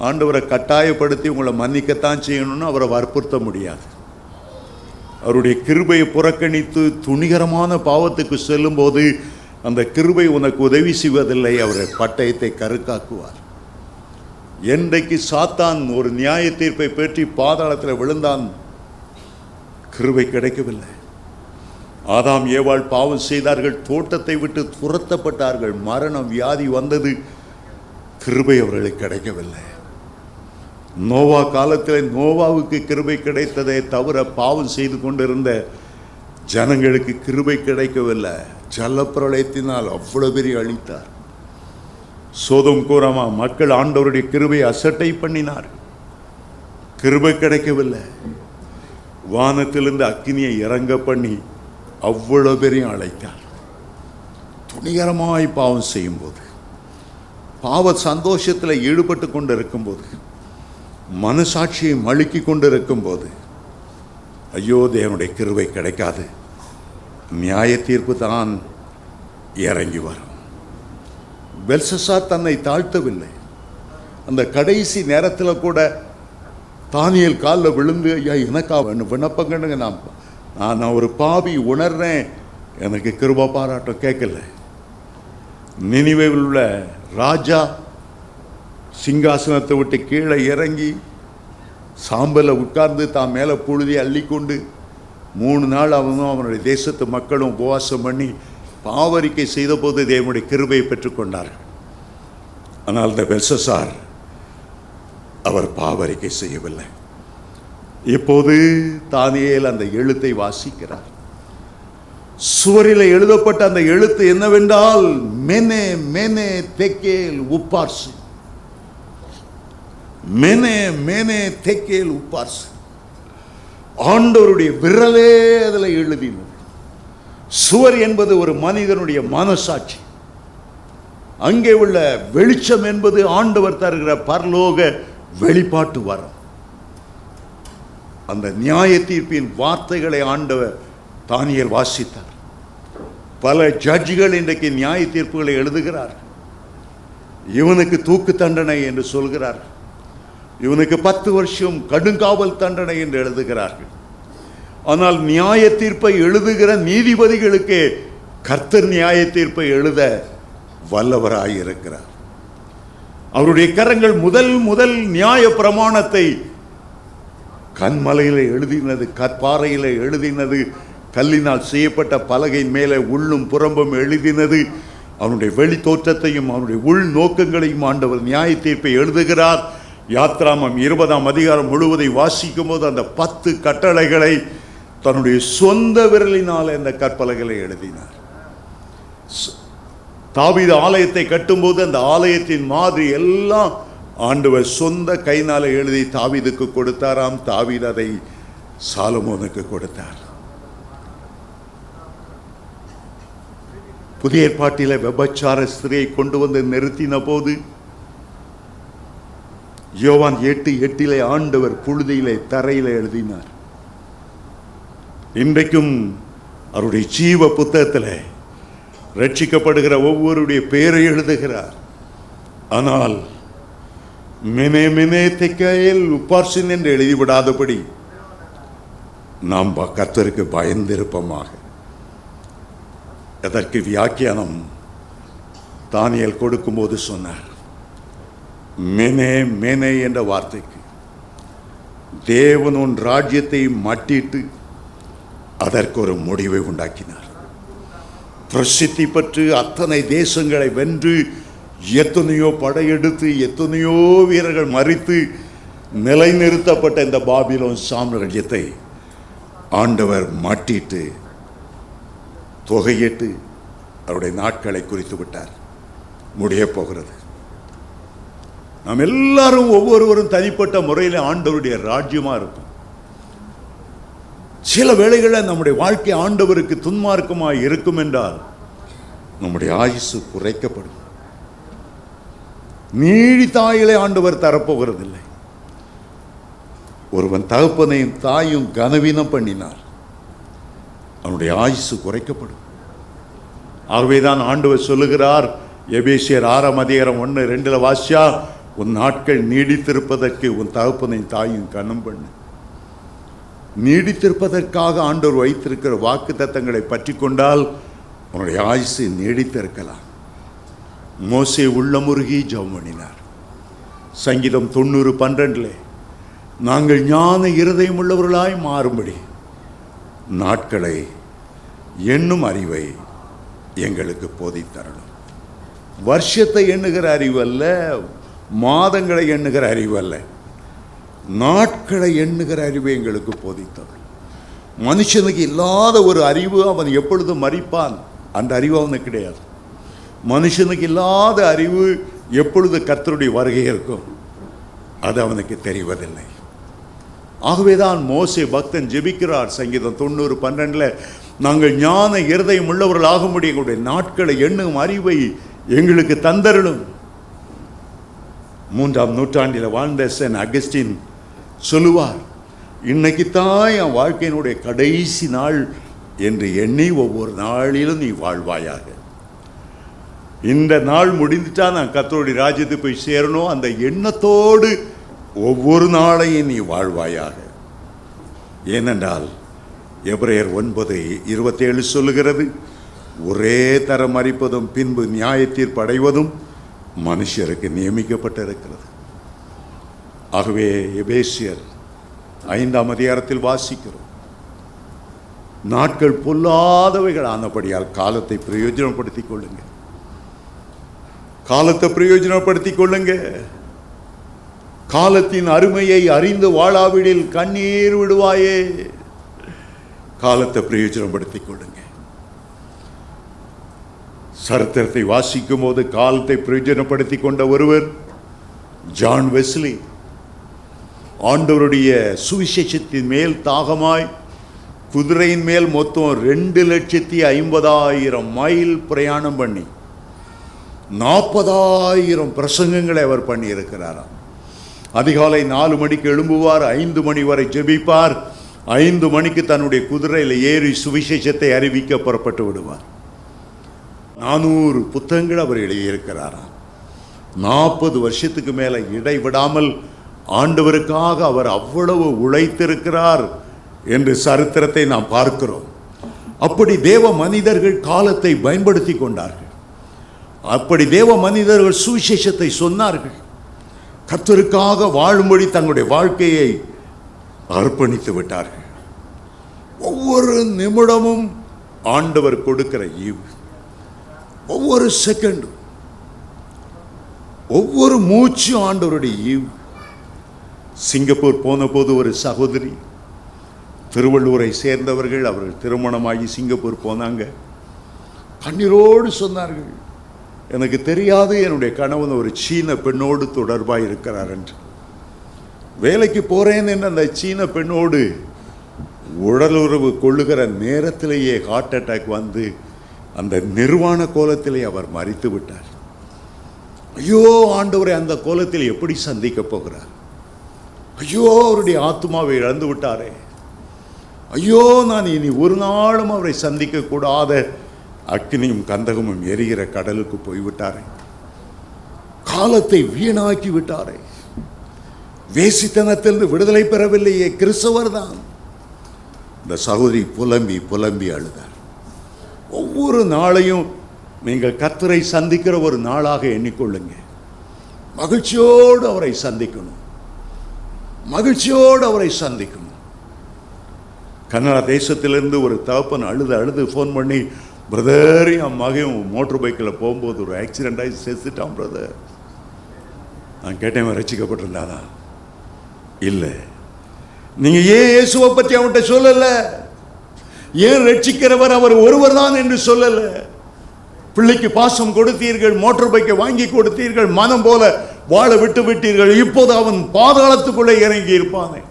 ஆண்டவரை கட்டாயப்படுத்தி உங்களை மன்னிக்கத்தான் செய்யணும்னு அவரை வற்புறுத்த முடியாது. அவருடைய கிருபையை புறக்கணித்து துணிகரமான பாவத்துக்கு செல்லும் போது அந்த கிருபை உனக்கு உதவி செய்வதில்லை, அவரை பட்டயத்தை கருக்காக்குவார். என்றைக்கு சாத்தான் ஒரு நியாய தீர்ப்பை பெற்றி பாதாளத்தில் விழுந்தான், கிருபை கிடைக்கவில்லை. ஆதாம் ஏவாள் பாவம் செய்தார்கள், தோட்டத்தை விட்டு துரத்தப்பட்டார்கள், மரணம் வியாதி வந்தது, கிருபை அவர்களுக்கு கிடைக்கவில்லை. நோவா காலத்தில் நோவாவுக்கு கிருபை கிடைத்ததே தவிர பாவம் செய்து கொண்டிருந்த ஜனங்களுக்கு கிருபை கிடைக்கவில்லை. ஜலப்பிரளயத்தினால் அவ்வளவு பெரிய அழித்தார். சோதோம் கோராமா மக்கள் ஆண்டவருடைய கிருபையை அசட்டை பண்ணினார், கிருபை கிடைக்கவில்லை. வானத்திலிருந்து அக்கினியை இறங்க பண்ணி அவ்வளவு பெரிய அழைத்தார். துணிகரமாய் பாவம் செய்யும் போது, பாவ சந்தோஷத்தில் ஈடுபட்டு கொண்டு இருக்கும்போது, மனசாட்சியை மழுக்கி கொண்டு இருக்கும்போது, ஐயோ தேவனுடைய கிருபை கிடைக்காது, நியாய தீர்ப்பு தான் இறங்கி வரும். பெல்ஷஸ்ஸார் தன்னை தாழ்த்தவில்லை. அந்த கடைசி நேரத்தில் கூட தானியேல் காலில் விழுந்து, ஐயா எனக்கா விண்ணப்பங்கன்னு நான் ஒரு பாவி உணர்றேன், எனக்கு கிருபை பாராட்டம் கேட்கல. நினிவேவில் உள்ள ராஜா சிங்காசனத்தை விட்டு கீழே இறங்கி சாம்பலில் உட்கார்ந்து தான் மேலே புழுதி அள்ளிக்கொண்டு 3 நாள் அவனும் அவனுடைய தேசத்து மக்களும் உபவாசம் பண்ணி பாவரிக்கை செய்த போது தேவனுடைய கிருபையை பெற்றுக்கொண்டார்கள். ஆனால் இந்த பெல்ஷஸ்ஸார் அவர் பாவரிக்கை செய்யவில்லை. இப்போது தானியேல் அந்த எழுத்தை வாசிக்கிறார். சுவரில் எழுதப்பட்ட அந்த எழுத்து என்னவென்றால், மெனே மெனே தெக்கேல் உப்பார்சு, மெனே மெனே தெக்கேல் உப்பார்சு. ஆண்டவருடைய விரலே அதில் எழுதினது. சுவர் என்பது ஒரு மனிதனுடைய மனசாட்சி. அங்கே உள்ள வெளிச்சம் என்பது ஆண்டவர் தருகிற பரலோக வெளிப்பாட்டு வரம். அந்த நியாய தீர்ப்பின் வார்த்தைகளை ஆண்டவர் தானியேல் வாசித்தார். பல ஜட்ஜிகள் இன்றைக்கு நியாய தீர்ப்புகளை எழுதுகிறார். இவனுக்கு தூக்கு தண்டனை என்று சொல்கிறார், இவனுக்கு 10 வருஷம் கடுங்காவல் தண்டனை என்று எழுதுகிறார்கள். ஆனால் நியாய தீர்ப்பை எழுதுகிற நீதிபதிகளுக்கு கர்த்தர் நியாய தீர்ப்பை எழுத வல்லவராயிருக்கிறார். அவருடைய கரங்கள் முதல் நியாய பிரமாணத்தை கண்மலையில் எழுதினது, கற்பாறையில் எழுதினது, கல்லினால் செய்யப்பட்ட பலகையின் மேலே உள்ளும் புறம்பும் எழுதினது. அவனுடைய வெளி தோற்றத்தையும் அவனுடைய உள் நோக்கங்களையும் ஆண்டவர் நியாய தீர்ப்பை எழுதுகிறார். யாத்ராமம் 20ஆம் அதிகாரம் முழுவதை வாசிக்கும் போது அந்த 10 கட்டளைகளை தன்னுடைய சொந்த விரலினால் அந்த கற்பலகளை எழுதினார். தாவீது ஆலயத்தை கட்டும்போது அந்த ஆலயத்தின் மாதிரி எல்லாம் ஆண்டவர் சொந்த கையினால எழுதி தாவீதுக்கு கொடுத்தாராம். தாவீது அதை சாலமோனுக்கு கொடுத்தார். புதிய ஏற்பாட்டில விபச்சார ஸ்திரியை கொண்டு வந்து நிறுத்தின போது யோவான் 8:8 ஆண்டவர் புழுதியிலே தரையில எழுதினார். இன்றைக்கும் அவருடைய ஜீவ புத்தகத்தில் ரட்சிக்கப்படுகிற ஒவ்வொருடைய பெயரை எழுதுகிறார். ஆனால் மெனே மெனே தெக்கேல் உப்பார்சின் என்று எழுதிவிடாதபடி நாம் கர்த்தருக்கு பயந்திருப்போமாக. அதற்கு வியாக்கியானம் தானியேல் கொடுக்கும்போது சொன்னார், மெனே மெனே என்ற வார்த்தைக்கு தேவன் உன் ராஜ்யத்தை மட்டிட்டு அதற்கு ஒரு முடிவை உண்டாக்கினார். பிரசித்தி பெற்று அத்தனை தேசங்களை வென்று எத்தனையோ படையெடுத்து எத்தனையோ வீரர்கள் மறித்து நிலைநிறுத்தப்பட்ட இந்த பாபிலோன் சாம்ராஜ்யத்தை ஆண்டவர் மாட்டிட்டு தொகையிட்டு அவருடைய நாட்களை குறித்து விட்டார். முடிய போகிறது. நாம் எல்லாரும் ஒவ்வொருவரும் தனிப்பட்ட முறையில் ஆண்டவருடைய ராஜ்யமா இருக்கும். சில வேளைகளில் நம்முடைய வாழ்க்கை ஆண்டவருக்கு துன்மார்க்கமாய் இருக்கும் என்றால் நம்முடைய ஆயுசு குறைக்கப்படும். நீடித்தாயிலே ஆண்டவர் தரப்போகிறதில்லை. ஒருவன் தகப்பனையும் தாயும் கனவீனம் பண்ணினார், அவனுடைய ஆயுசு குறைக்கப்படும். ஆகவேதான் ஆண்டவர் சொல்லுகிறார், எபேசியர் 6ஆம் அதிகாரம் 1-2 வாசியா, உன் நாட்கள் நீடித்திருப்பதற்கு உன் தகப்பனையும் தாயும் கனம் பண்ணு. நீடித்திருப்பதற்காக ஆண்டவர் வைத்திருக்கிற வாக்கு தத்தங்களை பற்றி கொண்டால் உன்னுடைய ஆயுசு நீடித்திருக்கலாம். மோசே உள்ளமுருகி ஜெபம் பண்ணினார். சங்கீதம் 90:12 நாங்கள் ஞான இருதயம் உள்ளவர்களாய் மாறும்படி நாட்களை எண்ணும் அறிவை எங்களுக்கு போதித்தரணும். வருஷத்தை எண்ணுகிற அறிவு அல்ல, மாதங்களை எண்ணுகிற அறிவு அல்ல, நாட்களை எண்ணுகிற அறிவை எங்களுக்கு போதித்தரணும். மனுஷனுக்கு இல்லாத ஒரு அறிவு, அவன் எப்பொழுதும் மரிப்பான், அந்த அறிவு அவனுக்கு கிடையாது. மனுஷனுக்கு இல்லாத அறிவு எப்பொழுது கர்த்தருடைய வருகை இருக்கும் அது அவனுக்கு தெரிவதில்லை. ஆகவேதான் மோசே பக்தன் ஜெபிக்கிறார். சங்கீதம் 90:12 நாங்கள் ஞான இருதயம் உள்ளவர்கள் ஆகும்படி எங்களுடைய நாட்களை எண்ணும் அறிவை எங்களுக்கு தந்தரணும். 3ஆம் நூற்றாண்டில் வாழ்ந்த சென்ட் அகஸ்டின் சொல்லுவார், இன்னைக்கு தான் என் வாழ்க்கையினுடைய கடைசி நாள் என்று எண்ணி ஒவ்வொரு நாளிலும் நீ வாழ்வாயாக. இந்த நாள் முடிந்துட்டா நான் கர்த்தருடைய ராஜ்யத்தை போய் சேரணும், அந்த எண்ணத்தோடு ஒவ்வொரு நாளையும் நீ வாழ்வாயாக. ஏனென்றால் எபிரேயர் 9:27 சொல்லுகிறது, ஒரே தரம் மரிப்பதும் பின்பு நியாய தீர்ப்பு அடைவதும் மனுஷருக்கு நியமிக்கப்பட்டிருக்கிறது. ஆகவே எபேசியர் 5ஆம் அதிகாரத்தில் வாசிக்கிறோம், நாட்கள் பொல்லாதவைகள் ஆனபடியால் காலத்தை பிரயோஜனப்படுத்திக் கொள்ளுங்க. காலத்தை பிரயோஜனப்படுத்திக் கொள்ளுங்க. காலத்தின் அருமையை அறிந்து வாழாவிடில் கண்ணீர் விடுவாயே. காலத்தை பிரயோஜனப்படுத்திக் கொள்ளுங்க. சரித்திரத்தை வாசிக்கும் போது காலத்தை பிரயோஜனப்படுத்தி கொண்ட ஒருவர் ஜான் வெஸ்லி. ஆண்டவருடைய சுவிசேஷத்தின் மேல் தாகமாய் குதிரையின் மேல் மொத்தம் 2,50,000 மைல் பிரயாணம் பண்ணி 40,000 பிரசங்கங்களை அவர் பண்ணி இருக்கிறாராம். அதிகாலை 4 மணிக்கு எழும்புவார், 5 மணி வரை ஜெபிப்பார், 5 மணிக்கு தன்னுடைய குதிரையில் ஏறி சுவிசேஷத்தை அறிவிக்க புறப்பட்டு விடுவார். 400 புத்தகங்கள் அவர் எழுதியிருக்கிறாராம். 40 வருஷத்துக்கு மேலே இடைவிடாமல் ஆண்டவருக்காக அவர் அவ்வளவு உழைத்திருக்கிறார் என்று சரித்திரத்தை நாம் பார்க்கிறோம். அப்படி தேவ மனிதர்கள் காலத்தை பயன்படுத்தி கொண்டார்கள். அப்படி தேவ மனிதர்கள் சுவிசேஷத்தை சொன்னார்கள். கர்த்தருக்காக வாழும்படி தங்களுடைய வாழ்க்கையை அர்ப்பணித்து விட்டார்கள். ஒவ்வொரு நிமிடமும் ஆண்டவர் கொடுக்கிற ஈவு, ஒவ்வொரு செகண்டும், ஒவ்வொரு மூச்சும் ஆண்டவருடைய ஈவு. சிங்கப்பூர் போன போது ஒரு சகோதரி, திருவள்ளூரை சேர்ந்தவர்கள், அவர்கள் திருமணமாகி சிங்கப்பூர் போனாங்க. கண்ணீரோடு சொன்னார்கள், எனக்கு தெரியாது என்னுடைய கணவன் ஒரு சீன பெண்ணோடு தொடர்பாக இருக்கிறார் என்று. வேலைக்கு போறேன் என்று அந்த சீன பெண்ணோடு உடலுறவு கொள்ளுகிற நேரத்திலேயே ஹார்ட் அட்டாக் வந்து அந்த நிர்வாண கோலத்திலே அவர் மரித்து விட்டார். ஐயோ ஆண்டவரை அந்த கோலத்தில் எப்படி சந்திக்க போகிறார்? ஐயோ அவருடைய ஆத்மாவை இழந்து விட்டாரே, ஐயோ நான் இனி ஒரு நாளும் அவரை சந்திக்க கூடாத அக்னியும் கந்தகமும் எரிகிற கடலுக்கு போய்விட்டாரே, காலத்தை வீணாக்கி விட்டாரே, வேசித்தனத்திலிருந்து விடுதலை பெறவில்லையே, கிறிஸ்தவர் தான். இந்த சகோதரி புலம்பி புலம்பி அழுதார். ஒவ்வொரு நாளையும் நீங்கள் கர்த்தரை சந்திக்கிற ஒரு நாளாக எண்ணிக்கொள்ளுங்க. மகிழ்ச்சியோடு அவரை சந்திக்கணும், மகிழ்ச்சியோடு அவரை சந்திக்கணும். கனடா தேசத்திலிருந்து ஒரு தகப்பன் அழுது ஃபோன் பண்ணி, பிரதர் என் மகன் மோட்டர் பைக்கில் போகும்போது ஒரு ஆக்சிடென்ட் ஆகி செத்துட்டான் பிரதர். நான் கேட்டேன், ரட்சிக்கப்பட்டிருந்தானா? இல்லை. நீங்க ஏன் இயேசுவை பற்றி அவன்கிட்ட சொல்லல? ஏன் ரட்சிக்கிறவர் அவர் ஒருவர் தான் என்று சொல்லல? பிள்ளைக்கு பாசம் கொடுத்தீர்கள், மோட்டார் பைக்கை வாங்கி கொடுத்தீர்கள், மனம் போல வாழ விட்டு விட்டீர்கள். இப்போது அவன் பாதாளத்துக்குள்ளே இறங்கி இருப்பானே.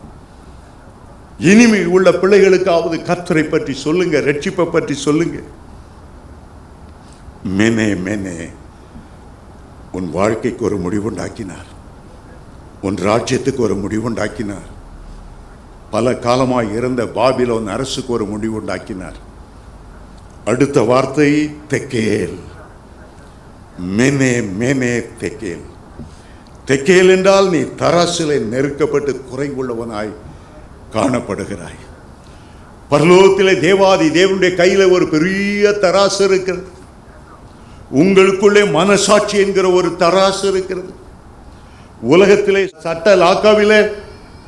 இனிமேல் உள்ள பிள்ளைகளுக்காவது கர்த்தரை பற்றி சொல்லுங்க, ரட்சிப்பை பற்றி சொல்லுங்க. மேனே மேனே, உன் வாழ்க்கைக்கு ஒரு முடிவுண்டாக்கினார், உன் ராஜ்யத்துக்கு ஒரு முடிவுண்டாக்கினார், பல காலமாய் இருந்த பாபிலோன் அரசுக்கு ஒரு முடிவுண்டாக்கினார். அடுத்த வார்த்தை தெக்கேல். மேனே மேனே தெக்கேல். தெக்கேல் என்றால் நீ தராசிலே நெருக்கப்பட்டு குறைவுள்ளவனாய் காணப்படுகிறாய். பரலோகத்திலே தேவாதி தேவனுடைய கையில ஒரு பெரிய தராசு இருக்கிறது. உங்களுக்குள்ளே மனசாட்சி என்கிற ஒரு தராசு இருக்கிறது. உலகத்திலே சட்ட லாக்காவிலே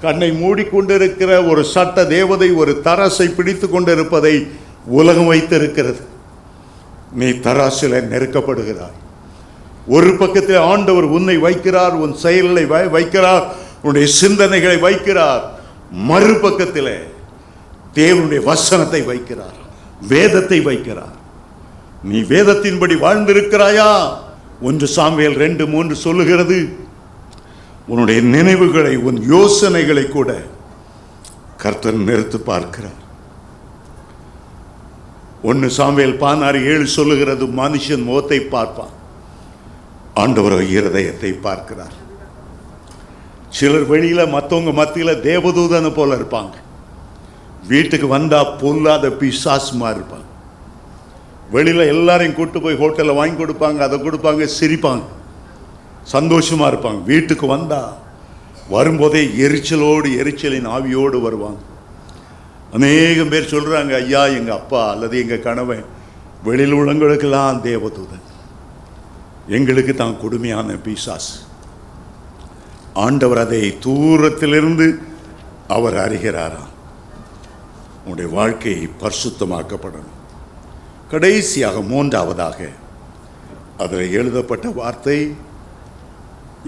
கண்ணை மூடிக்கொண்டிருக்கிற ஒரு சட்ட தேவதை ஒரு தராசை பிடித்து கொண்டிருப்பதை உலகம் வைத்திருக்கிறது. நீ தராசில நெருக்கப்படுகிறாய். ஒரு பக்கத்தில் ஆண்டவர் உன்னை வைக்கிறார், உன் செயல்களை வைக்கிறார், உன்னுடைய சிந்தனைகளை வைக்கிறார். மறுபக்கத்தில் தேவனுடைய வசனத்தை வைக்கிறார், வேதத்தை வைக்கிறார். நீ வேதத்தின்படி வாழ்ந்திருக்கிறாயா? 1 சாமுவேல் 2:3 சொல்லுகிறது, உன்னுடைய நினைவுகளை, உன் யோசனைகளை கூட கர்த்தர் நிறுத்து பார்க்கிறார். 1 சாமுவேல் 16:7 சொல்லுகிறது, மனுஷன் முகத்தை பார்ப்பான், ஆண்டவர் இருதயத்தை பார்க்கிறார். சிலர் வெளியில மற்றவங்க மத்தியில தேவதூதனை போல இருப்பாங்க, வீட்டுக்கு வந்தா பொல்லாத பிசாசுமா இருப்பாங்க. வெளியில எல்லாரையும் கூட்டு போய் ஹோட்டலில் வாங்கி கொடுப்பாங்க, அதை கொடுப்பாங்க, சிரிப்பாங்க, சந்தோஷமா இருப்பாங்க. வீட்டுக்கு வந்தா வரும்போதே எரிச்சலின் ஆவியோடு வருவாங்க. அநேகம் பேர் சொல்றாங்க, ஐயா எங்க அப்பா அல்லது எங்க கணவன் வெளியில் உள்ளவங்களுக்கெல்லாம் தேவதூதன், எங்களுக்கு தான் கொடுமையான பிசாசு. ஆண்டவர் அதை தூரத்திலிருந்து அவர் அறிகிறாராம். உன்னுடைய வாழ்க்கை பரிசுத்தமாக்கப்படணும். கடைசியாக 3ஆவதாக அதில் எழுதப்பட்ட வார்த்தை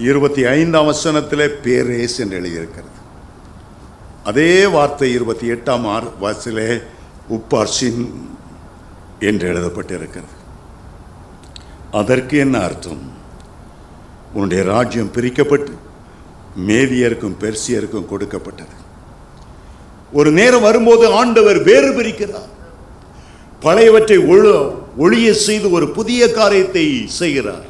25ஆம் வசனத்திலே பேரேஸ் என்று எழுதியிருக்கிறது. அதே வார்த்தை 28ஆம் வசனத்திலே உப்பார்சின் என்று எழுதப்பட்டிருக்கிறது. அதற்கு என்ன அர்த்தம்? உன்னுடைய ராஜ்யம் பிரிக்கப்பட்டு மேதியருக்கும் பெர்சியருக்கும் கொடுக்கப்பட்டது. ஒரு நேரம் வரும்போது ஆண்டவர் வேறு பிரிக்கிறார், பழையவற்றை ஒழிய செய்து ஒரு புதிய காரியத்தை செய்கிறார்.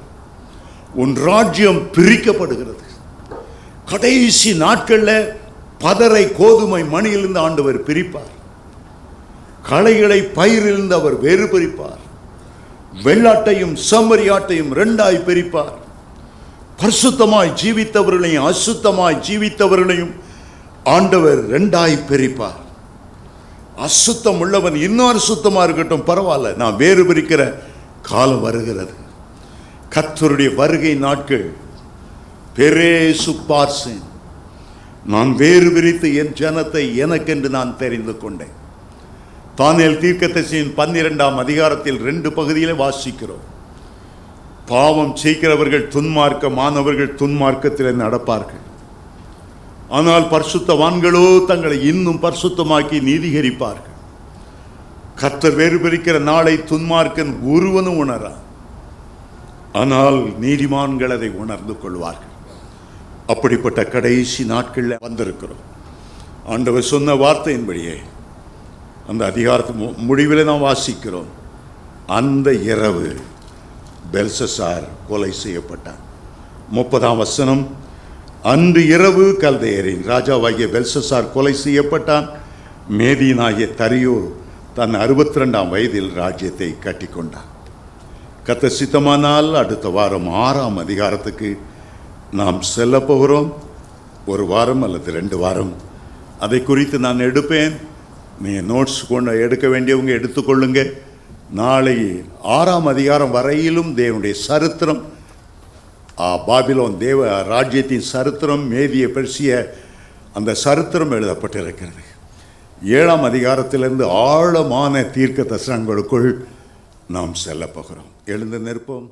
உன் ராஜ்யம் பிரிக்கப்படுகிறது. கடைசி நாட்களில் பதரை கோதுமை மணியிலிருந்து ஆண்டவர் பிரிப்பார், களைகளை பயிரிலிருந்து அவர் வேறு பிரிப்பார், வெள்ளாட்டையும் செம்மறியாட்டையும் 2ஆய் பிரிப்பார். பரிசுத்தமாய் ஜீவித்தவர்களையும் அசுத்தமாய் ஜீவித்தவர்களையும் ஆண்டவர் 2ஆய் பிரிப்பார். அசுத்தம் உள்ளவன் இன்னும் அசுத்தமா இருக்கட்டும் பரவாயில்ல, நான் வேறு பிரிக்கிற காலம் வருகிறது. கர்த்தருடைய வருகை நாட்கள் பெரேசு பார்சேன், நான் வேறு பிரித்து என் ஜனத்தை எனக்கென்று நான் தெரிந்து கொண்டேன். தானியேல் தீர்க்கதரிசியின் 12ஆம் அதிகாரத்தில் 2 பகுதியிலே வாசிக்கிறோம். பாவம் செய்கிறவர்கள் துன்மார்க்கமானவர்கள் துன்மார்க்கத்திலே நடப்பார்கள். ஆனால் பரிசுத்தவான்களோ தங்களை இன்னும் பரிசுத்தமாக்கி நீதிகரிப்பார்கள். கர்த்தர் வேறு பிரிக்கிற நாளை துன்மார்க்கன் ஒருவனும் உணரான். ஆனால் நீதிமான்கள் அதை உணர்ந்து கொள்வார்கள். அப்படிப்பட்ட கடைசி நாட்களில் வந்திருக்கிறோம். ஆண்டவர் சொன்ன வார்த்தையின்படியே அந்த அதிகாரத்து முடிவில் நாம் வாசிக்கிறோம். அந்த இரவு பெல்சசார் கொலை செய்யப்பட்டான். 30ஆம் வசனம், அன்று இரவு கல்தேயரின் ராஜாவாகிய பெல்சசார் கொலை செய்யப்பட்டான். மேதியனாகிய தரியோ தன் 62ஆம் வயதில் ராஜ்யத்தை கட்டிக்கொண்டான். கர்த்தர் சித்தமானால் அடுத்த வாரம் 6ஆம் அதிகாரத்துக்கு நாம் செல்ல போகிறோம். 1 வாரம் அல்லது 2 வாரம் அதை குறித்து நான் எடுப்பேன். நீங்கள் நோட்ஸ் கொண்டு எடுக்க வேண்டியவங்க எடுத்துக்கொள்ளுங்க. நாளை 6ஆம் அதிகாரம் வரையிலும் தேவனுடைய சரித்திரம், பாபிலோன் தேவ ராஜ்யத்தின் சரித்திரம், மேதிய பெர்சிய அந்த சரித்திரம் எழுதப்பட்டிருக்கிறது. 7ஆம் அதிகாரத்திலிருந்து ஆழமான தீர்க்க தரிசனங்களுக்குள் நாம் செல்ல போகிறோம். எழுந்து நிற்போம்.